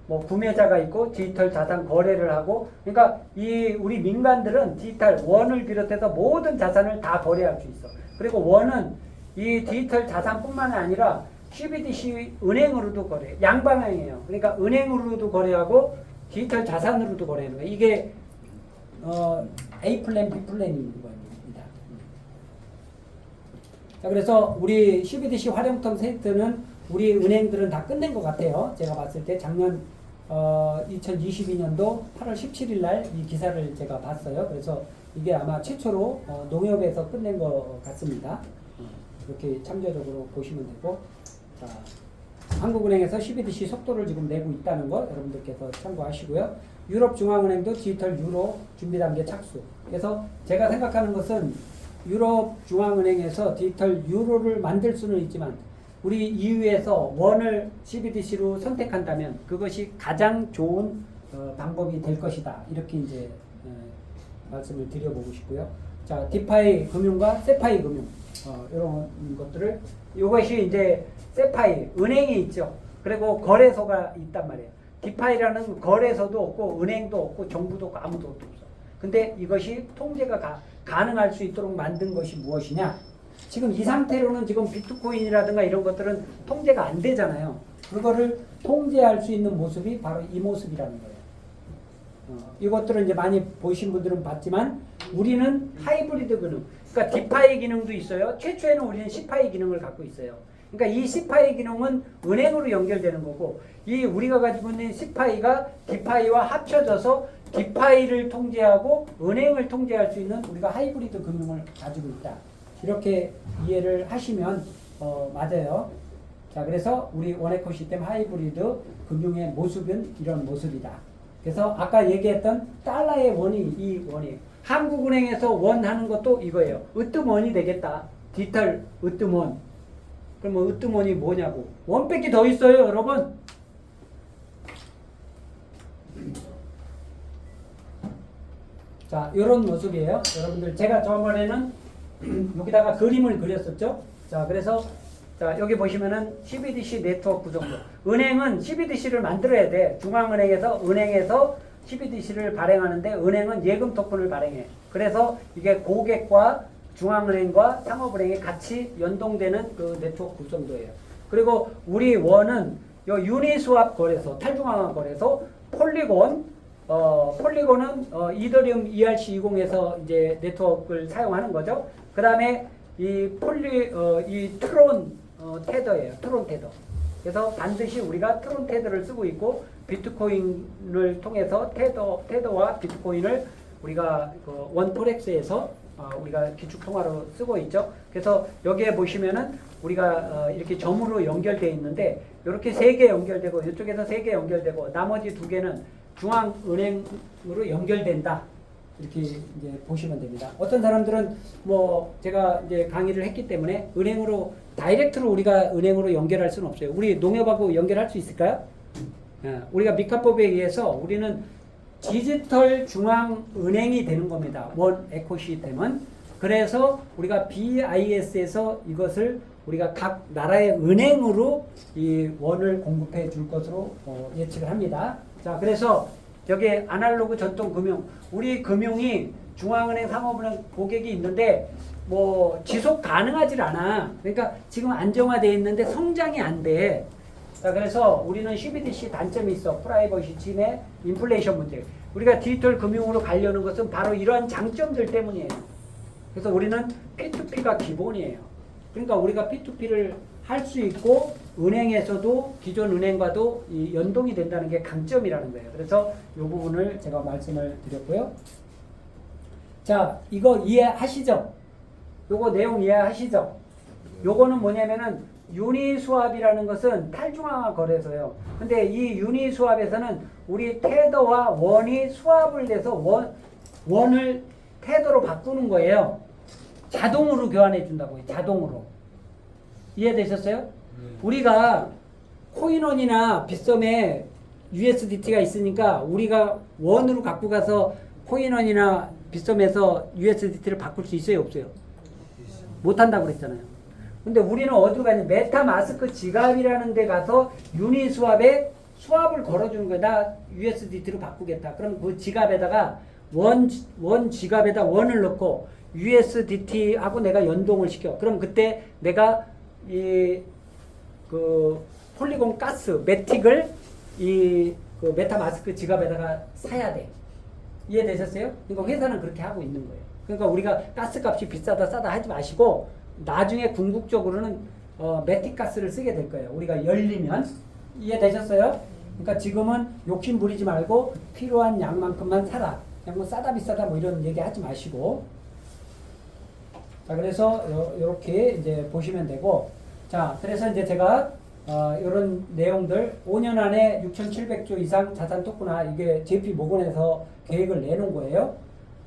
뭐 구매자가 있고 디지털 자산 거래를 하고, 그러니까 이 우리 민간들은 디지털 원을 비롯해서 모든 자산을 다 거래할 수 있어. 그리고 원은 이 디지털 자산뿐만 아니라 CBDC 은행으로도 거래, 양방향이에요. 그러니까 은행으로도 거래하고 디지털 자산으로도 거래하는 거예요. 이게 A 플랜, B 플랜인 겁니다. 자, 그래서 우리 CBDC 활용통 세트는 우리 은행들은 다 끝낸 것 같아요. 제가 봤을 때 작년 2022년도 8월 17일 날 이 기사를 제가 봤어요. 그래서 이게 아마 최초로 농협에서 끝낸 것 같습니다. 이렇게 참조적으로 보시면 되고, 자, 한국은행에서 CBDC 속도를 지금 내고 있다는 거 여러분들께서 참고하시고요. 유럽중앙은행도 디지털 유로 준비 단계 착수. 그래서 제가 생각하는 것은 유럽중앙은행에서 디지털 유로를 만들 수는 있지만 우리 EU에서 원을 CBDC로 선택한다면 그것이 가장 좋은 방법이 될 것이다. 이렇게 이제 말씀을 드려보고 싶고요. 자, 디파이 금융과 세파이 금융. 이런 것들을 이것이 이제 세파이 은행이 있죠. 그리고 거래소가 있단 말이에요. 디파이라는 거래소도 없고 은행도 없고 정부도 없고 아무도 없어. 근데 이것이 통제가 가능할 수 있도록 만든 것이 무엇이냐? 지금 이 상태로는 지금 비트코인이라든가 이런 것들은 통제가 안 되잖아요. 그거를 통제할 수 있는 모습이 바로 이 모습이라는 거예요. 이것들은 이제 많이 보신 분들은 봤지만 우리는 하이브리드 기능, 그러니까 디파이 기능도 있어요. 최초에는 우리는 시파이 기능을 갖고 있어요. 그러니까 이 시파이 기능은 은행으로 연결되는 거고, 이 우리가 가지고 있는 시파이가 디파이와 합쳐져서 디파이를 통제하고 은행을 통제할 수 있는 우리가 하이브리드 금융을 가지고 있다. 이렇게 이해를 하시면 맞아요. 자, 그래서 우리 원에코시스템 하이브리드 금융의 모습은 이런 모습이다. 그래서 아까 얘기했던 달러의 원이 이 원이에요. 한국은행에서 원 하는 것도 이거예요. 으뜸원이 되겠다. 디지털 으뜸원. 그러면 으뜸원이 뭐냐고. 원밖에 더 있어요, 여러분. 자, 이런 모습이에요. 여러분들, 제가 저번에는 여기다가 그림을 그렸었죠. 자, 그래서 자, 여기 보시면은 CBDC 네트워크 구성도. 은행은 CBDC를 만들어야 돼. 중앙은행에서 은행에서 CBDC를 발행하는데 은행은 예금 토큰을 발행해. 그래서 이게 고객과 중앙은행과 상업은행이 같이 연동되는 그 네트워크 구성도예요. 그리고 우리 원은 요 유니스왑 거래소, 탈중앙화 거래소, 폴리곤, 폴리곤은 이더리움 ERC20에서 이제 네트워크를 사용하는 거죠. 그 다음에 이 트론 테더예요. 트론 테더. 그래서 반드시 우리가 트론 테더를 쓰고 있고 비트코인을 통해서 테더와 비트코인을 우리가 그 원포렉스에서 우리가 기축 통화로 쓰고 있죠. 그래서 여기에 보시면은 우리가 이렇게 점으로 연결되어 있는데 이렇게 3개 연결되고 이쪽에서 3개 연결되고 나머지 2개는 중앙은행으로 연결된다. 이렇게 이제 보시면 됩니다. 어떤 사람들은 뭐 제가 이제 강의를 했기 때문에 은행으로 다이렉트로 우리가 은행으로 연결할 수는 없어요. 우리 농협하고 연결할 수 있을까요? 우리가 미카법에 의해서 우리는 디지털 중앙은행이 되는 겁니다. 원 에코시스템은. 그래서 우리가 BIS에서 이것을 우리가 각 나라의 은행으로 이 원을 공급해 줄 것으로 예측을 합니다. 자, 그래서 여기 아날로그 전통 금융, 우리 금융이 중앙은행, 상업은행 고객이 있는데 뭐 지속 가능하질 않아. 그러니까 지금 안정화되어 있는데 성장이 안 돼. 자, 그래서 우리는 CBDC 단점이 있어. 프라이버시 침해, 인플레이션 문제. 우리가 디지털 금융으로 가려는 것은 바로 이러한 장점들 때문이에요. 그래서 우리는 P2P가 기본이에요. 그러니까 우리가 P2P를 할 수 있고 은행에서도 기존 은행과도 이 연동이 된다는 게 강점이라는 거예요. 그래서 이 부분을 제가 말씀을 드렸고요. 자, 이거 이해하시죠? 요거 내용 이해하시죠? 요거는 뭐냐면은 유니스왑이라는 것은 탈중앙화 거래소예요. 근데 이 유니스왑에서는 우리 테더와 원이 수합을 돼서 원을 테더로 바꾸는 거예요. 자동으로 교환해 준다고요. 자동으로. 이해되셨어요? 우리가 코인원이나 빗썸에 USDT가 있으니까 우리가 원으로 갖고 가서 코인원이나 빗썸에서 USDT를 바꿀 수 있어요? 없어요? 못한다고 그랬잖아요. 근데 우리는 어디로 가냐? 메타마스크 지갑이라는 데 가서 유니스왑에 수합을 걸어주는 거야. 나 USDT로 바꾸겠다. 그럼 그 지갑에다가 원 지갑에다 원을 넣고 USDT하고 내가 연동을 시켜. 그럼 그때 내가 그 폴리곤 가스 매틱을 그 메타마스크 지갑에다가 사야 돼. 이해되셨어요? 그러니까 회사는 그렇게 하고 있는 거예요. 그러니까 우리가 가스값이 비싸다 싸다 하지 마시고 나중에 궁극적으로는 매틱 가스를 쓰게 될 거예요. 우리가 열리면. 이해되셨어요? 그러니까 지금은 욕심 부리지 말고 필요한 양만큼만 사라. 그냥 뭐 싸다 비싸다 뭐 이런 얘기 하지 마시고. 자, 그래서 이렇게 이제 보시면 되고, 자, 그래서 이제 제가 이런 내용들 5년 안에 6,700조 이상 자산 토큰화, 이게 JP 모건에서 계획을 내놓은 거예요.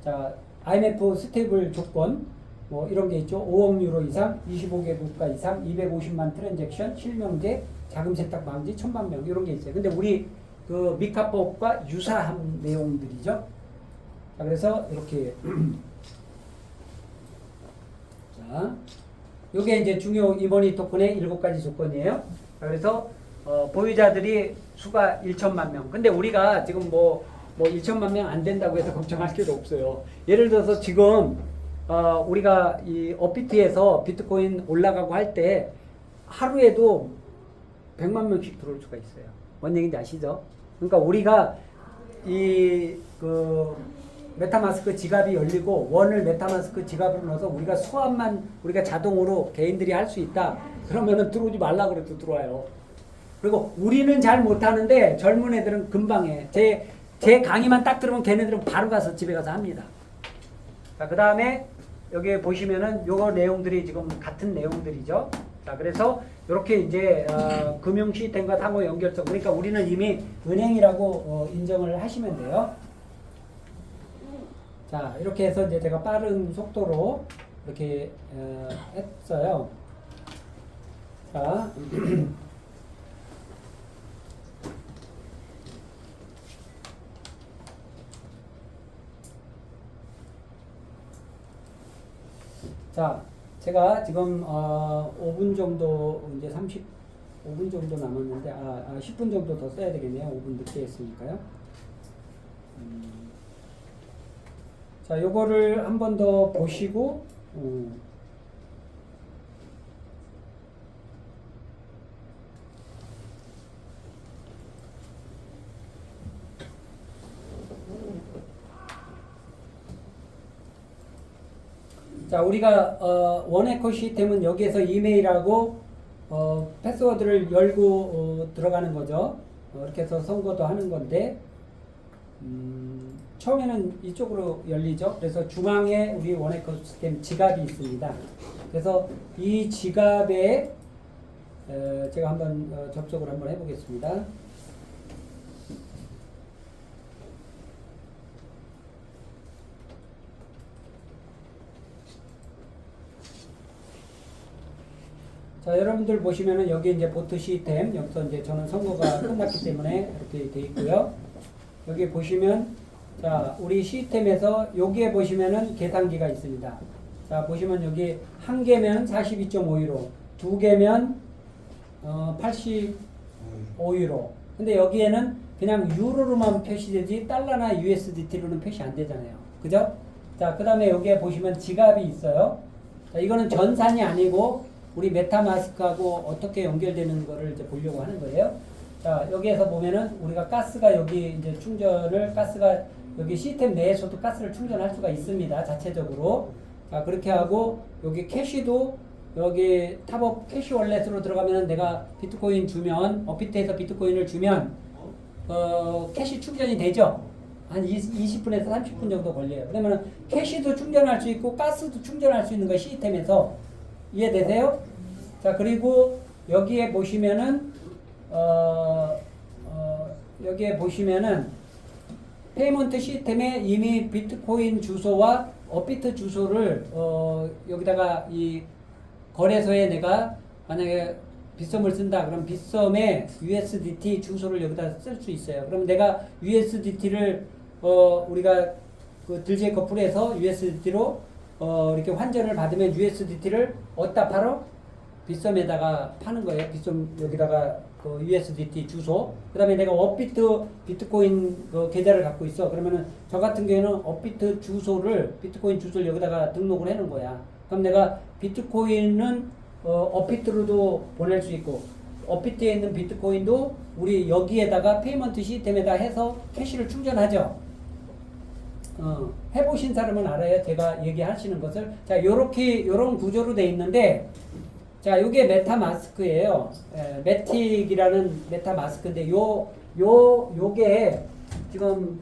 자, IMF 스테이블 조건 뭐 이런 게 있죠. 5억 유로 이상, 25개 국가 이상, 250만 트랜잭션, 실명제, 자금 세탁 방지, 1,000만 명 이런 게 있어요. 근데 우리 그 미카법과 유사한 내용들이죠. 자, 그래서 이렇게 자, 요게 이제 중요 이모니 토큰의 7가지 조건이에요. 자, 그래서 보유자들이 수가 1천만 명. 근데 우리가 지금 뭐 1천만 명 안 된다고 해서 걱정할 필요 없어요. 예를 들어서 지금 우리가 이 업비트에서 비트코인 올라가고 할 때 하루에도 100만 명씩 들어올 수가 있어요. 뭔 얘기인지 아시죠? 그러니까 우리가 그 메타마스크 지갑이 열리고 원을 메타마스크 지갑으로 넣어서 우리가 수압만 우리가 자동으로 개인들이 할 수 있다. 그러면은 들어오지 말라 그래도 들어와요. 그리고 우리는 잘 못하는데 젊은 애들은 금방 해. 제 강의만 딱 들으면 걔네들은 바로 가서 집에 가서 합니다. 자, 그 다음에 여기 보시면은 요거 내용들이 지금 같은 내용들이죠. 자, 그래서 이렇게 이제 금융 시스템과 상호 연결성. 그러니까 우리는 이미 은행이라고 인정을 하시면 돼요. 자, 이렇게 해서 이제 제가 빠른 속도로 이렇게 했어요. 자, 자, 제가 지금 5분 정도 이제 35분 정도 남았는데 10분 정도 더 써야 되겠네요. 5분 늦게 했으니까요. 자, 요거를 한 번 더 보시고 자, 우리가 원에코 시스템은 여기에서 이메일하고 패스워드를 열고 들어가는 거죠. 이렇게 해서 선거도 하는 건데 처음에는 이쪽으로 열리죠. 그래서 중앙에 우리 원에코 시스템 지갑이 있습니다. 그래서 이 지갑에 제가 한번 접속을 한번 해보겠습니다. 자, 여러분들 보시면은 여기 이제 보트 시스템, 여기서 이제 저는 선거가 끝났기 때문에 이렇게 돼 있고요. 여기 보시면, 자, 우리 시스템에서 여기에 보시면은 계산기가 있습니다. 자, 보시면 여기 한 개면 42.5유로, 두 개면 85유로. 근데 여기에는 그냥 유로로만 표시되지 달러나 USDT로는 표시 안 되잖아요. 그죠? 자, 그 다음에 여기에 보시면 지갑이 있어요. 자, 이거는 전산이 아니고 우리 메타마스크하고 어떻게 연결되는 거를 이제 보려고 하는 거예요. 자, 여기에서 보면은 우리가 가스가 여기 이제 가스가 여기 시스템 내에서도 가스를 충전할 수가 있습니다. 자체적으로. 자, 그렇게 하고 여기 캐시도 여기 탑업 캐시 월렛으로 들어가면은 내가 비트코인 주면 업비트에서 비트코인을 주면 캐시 충전이 되죠. 한 20분에서 30분 정도 걸려요. 그러면 캐시도 충전할 수 있고 가스도 충전할 수 있는 거 시스템에서 이해되세요? 자, 그리고 여기에 보시면은 여기에 보시면은 페이먼트 시스템에 이미 비트코인 주소와 업비트 주소를 여기다가 이 거래소에 내가 만약에 빗썸을 쓴다 그럼 빗썸에 USDT 주소를 여기다 쓸 수 있어요. 그럼 내가 USDT를 우리가 그 들지의 커플에서 USDT로 이렇게 환전을 받으면 USDT를 어디다 팔어? 빗썸에다가 파는 거예요. 빗썸 여기다가 그 USDT 주소. 그 다음에 내가 업비트 비트코인 그 계좌를 갖고 있어. 그러면은 저 같은 경우에는 업비트 주소를 비트코인 주소를 여기다가 등록을 해놓은 거야. 그럼 내가 비트코인은 업비트로도 보낼 수 있고 업비트에 있는 비트코인도 우리 여기에다가 페이먼트 시스템에다 해서 캐시를 충전하죠. 해보신 사람은 알아요. 제가 얘기하시는 것을. 자, 요런 구조로 돼 있는데, 자, 요게 메타마스크예요. 매틱이라는 메타마스크인데, 요게 지금,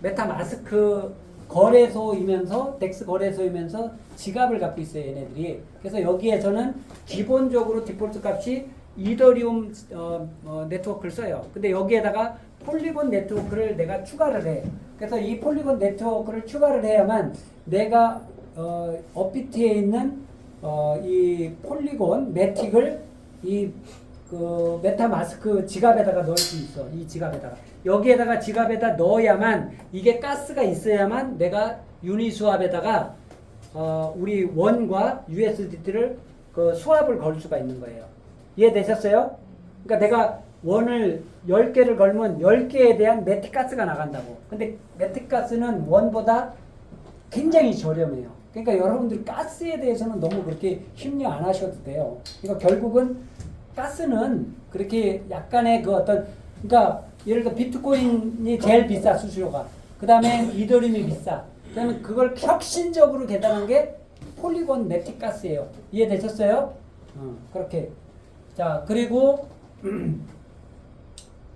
메타마스크 거래소이면서, 덱스 거래소이면서 지갑을 갖고 있어요, 얘네들이. 그래서 여기에서는 기본적으로 디폴트 값이 이더리움 네트워크를 써요. 근데 여기에다가 폴리곤 네트워크를 내가 추가를 해. 그래서 이 폴리곤 네트워크를 추가를 해야만 내가 업비트에 있는 이 폴리곤 매틱을 이 그 메타마스크 지갑에다가 넣을 수 있어. 이 지갑에다가 여기에다가 지갑에다 넣어야만 이게 가스가 있어야만 내가 유니스왑에다가 우리 원과 USDT를 그 수압을 걸 수가 있는 거예요. 이해되셨어요? 그러니까 내가 원을 10개를 걸면 10개에 대한 메틱가스가 나간다고. 근데 메틱가스는 원보다 굉장히 저렴해요. 그러니까 여러분들 가스에 대해서는 너무 그렇게 심려 안 하셔도 돼요. 그러니까 결국은 가스는 그렇게 약간의 그 어떤, 그러니까 예를 들어 비트코인이 제일 비싸, 수수료가. 그 다음에 이더리움이 비싸. 그러면 그걸 혁신적으로 개발한 게 폴리곤 메틱가스예요. 이해되셨어요? 그렇게. 자, 그리고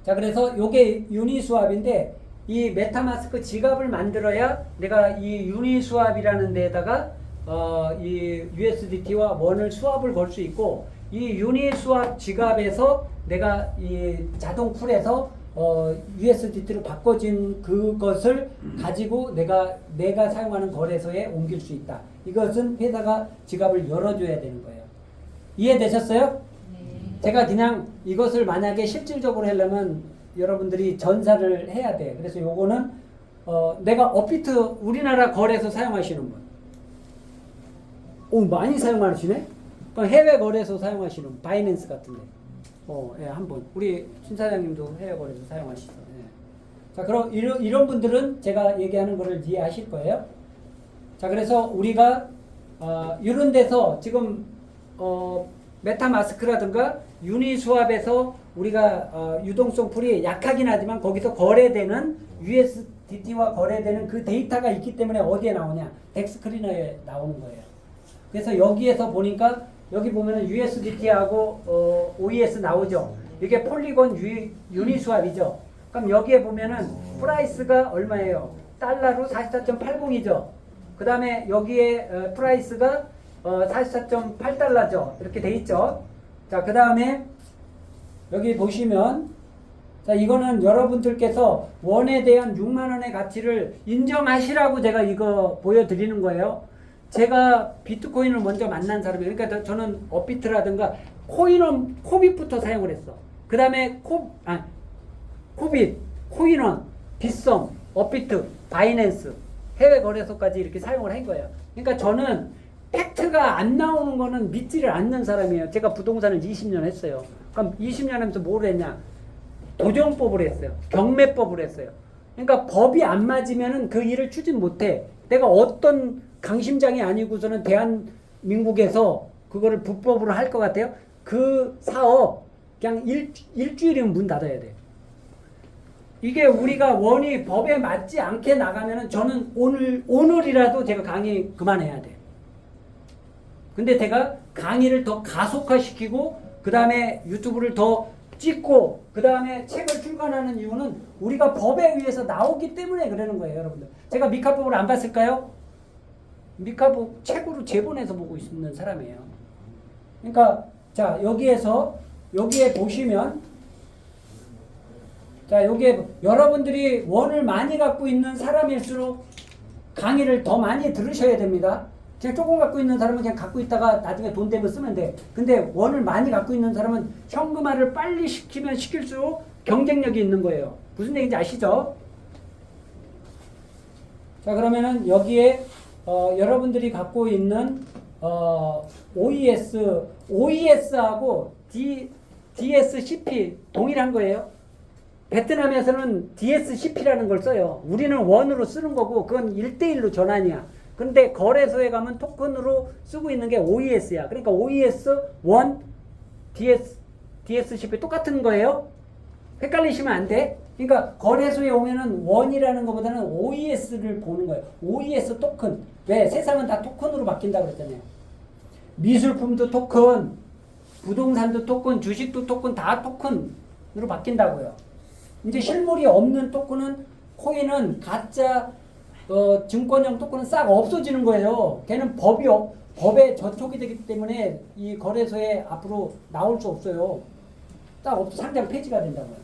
자, 그래서 요게 유니스왑인데 이 메타마스크 지갑을 만들어야 내가 이 유니스왑이라는 데에다가 이 USDT와 원을 수압을 걸 수 있고, 이 유니스왑 지갑에서 내가 이 자동 풀에서 USDT로 바꿔진 그것을 가지고 내가 사용하는 거래소에 옮길 수 있다. 이것은 회사가 지갑을 열어줘야 되는 거예요. 이해되셨어요? 제가 그냥 이것을 만약에 실질적으로 하려면 여러분들이 전사를 해야 돼. 그래서 요거는 내가 업비트 우리나라 거래소 사용하시는 분. 오, 많이 사용하시네? 그럼 해외 거래소 사용하시는 분, 바이낸스 같은데. 예, 한 분. 우리 신 사장님도 해외 거래소 사용하시죠. 예. 자, 그럼 이런 분들은 제가 얘기하는 거를 이해하실 거예요. 자, 그래서 우리가 이런 데서 지금 메타마스크라든가 유니스왑에서 우리가 유동성 풀이 약하긴 하지만 거기서 거래되는 USDT와 거래되는 그 데이터가 있기 때문에 어디에 나오냐? 덱스크리너에 나오는 거예요. 그래서 여기에서 보니까 여기 보면은 USDT하고 OES 나오죠. 이게 폴리곤 유니스왑이죠. 그럼 여기에 보면은 프라이스가 얼마예요? 달러로 44.80이죠. 그 다음에 여기에 프라이스가 44.8달러죠. 이렇게 돼 있죠. 자, 그 다음에 여기 보시면, 자, 이거는 여러분들께서 원에 대한 6만원의 가치를 인정하시라고 제가 이거 보여드리는 거예요. 제가 비트코인을 먼저 만난 사람이에요. 그러니까 저는 업비트라든가 코빗부터 사용을 했어. 그 다음에 코빗, 코인원, 빗썸, 업비트, 바이낸스, 해외 거래소까지 이렇게 사용을 한 거예요. 그러니까 저는 팩트가 안 나오는 거는 믿지를 않는 사람이에요. 제가 부동산을 20년 했어요. 그럼 20년 하면서 뭘 했냐? 도정법을 했어요. 경매법을 했어요. 그러니까 법이 안 맞으면은 그 일을 추진 못해. 내가 어떤 강심장이 아니고서는 대한민국에서 그거를 불법으로 할 것 같아요? 그 사업 그냥 일주일이면 문 닫아야 돼. 이게 우리가 원이 법에 맞지 않게 나가면은 저는 오늘이라도 제가 강의 그만해야 돼. 근데 제가 강의를 더 가속화시키고 그 다음에 유튜브를 더 찍고 그 다음에 책을 출간하는 이유는 우리가 법에 의해서 나오기 때문에 그러는 거예요, 여러분들. 제가 미카법을 안 봤을까요? 미카법 책으로 제본해서 보고 있는 사람이에요. 그러니까 자, 여기에 보시면, 자, 여기에 여러분들이 원을 많이 갖고 있는 사람일수록 강의를 더 많이 들으셔야 됩니다. 그냥 조금 갖고 있는 사람은 그냥 갖고 있다가 나중에 돈 되면 쓰면 돼. 근데 원을 많이 갖고 있는 사람은 현금화를 빨리 시키면 시킬수록 경쟁력이 있는 거예요. 무슨 얘기인지 아시죠? 자, 그러면은 여기에 여러분들이 갖고 있는 OES하고 DSCP 동일한 거예요. 베트남에서는 DSCP라는 걸 써요. 우리는 원으로 쓰는 거고 그건 1대1로 전환이야. 근데 거래소에 가면 토큰으로 쓰고 있는 게 OES야. 그러니까 OES, 원, DSCP 똑같은 거예요. 헷갈리시면 안 돼. 그러니까 거래소에 오면은 원이라는 것보다는 OES를 보는 거예요. OES 토큰. 왜? 세상은 다 토큰으로 바뀐다고 그랬잖아요. 미술품도 토큰, 부동산도 토큰, 주식도 토큰, 다 토큰으로 바뀐다고요. 이제 실물이 없는 토큰은, 코인은 가짜 증권형 토큰은 싹 없어지는 거예요. 걔는 법에 저촉이 되기 때문에 이 거래소에 앞으로 나올 수 없어요. 딱 상장 폐지가 된다고요.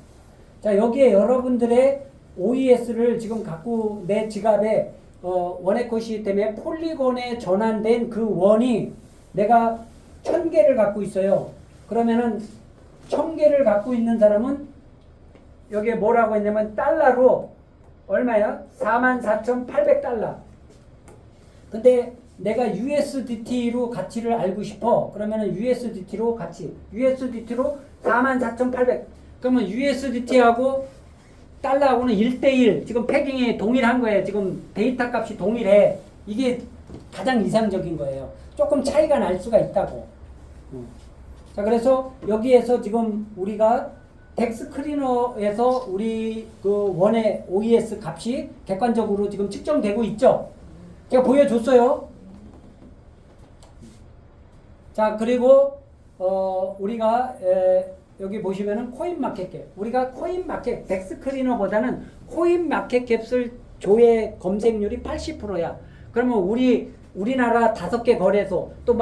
자, 여기에 여러분들의 OES를 지금 갖고 내 지갑에 원에코시 때문에 폴리곤에 전환된 그 원이 내가 1000개를 갖고 있어요. 그러면은 1000개를 갖고 있는 사람은 여기에 뭐라고 했냐면 달러로 얼마야? 44,800달러. 근데 내가 USDT로 가치를 알고 싶어. 그러면은 USDT로 가치. USDT로 44,800. 그러면 USDT하고 달러하고는 1대1. 지금 패깅이 동일한 거예요. 지금 데이터 값이 동일해. 이게 가장 이상적인 거예요. 조금 차이가 날 수가 있다고. 자, 그래서 여기에서 지금 우리가 덱스크리너에서 우리 그 원의 OES 값이 객관적으로 지금 측정되고 있죠. 제가 보여줬어요. 자, 그리고 우리가 여기 보시면은 코인 마켓 캡. 우리가 코인 마켓 덱스크리너보다는 코인 마켓 캡을 조회 검색률이 80%야. 그러면 우리나라 5개 거래소 또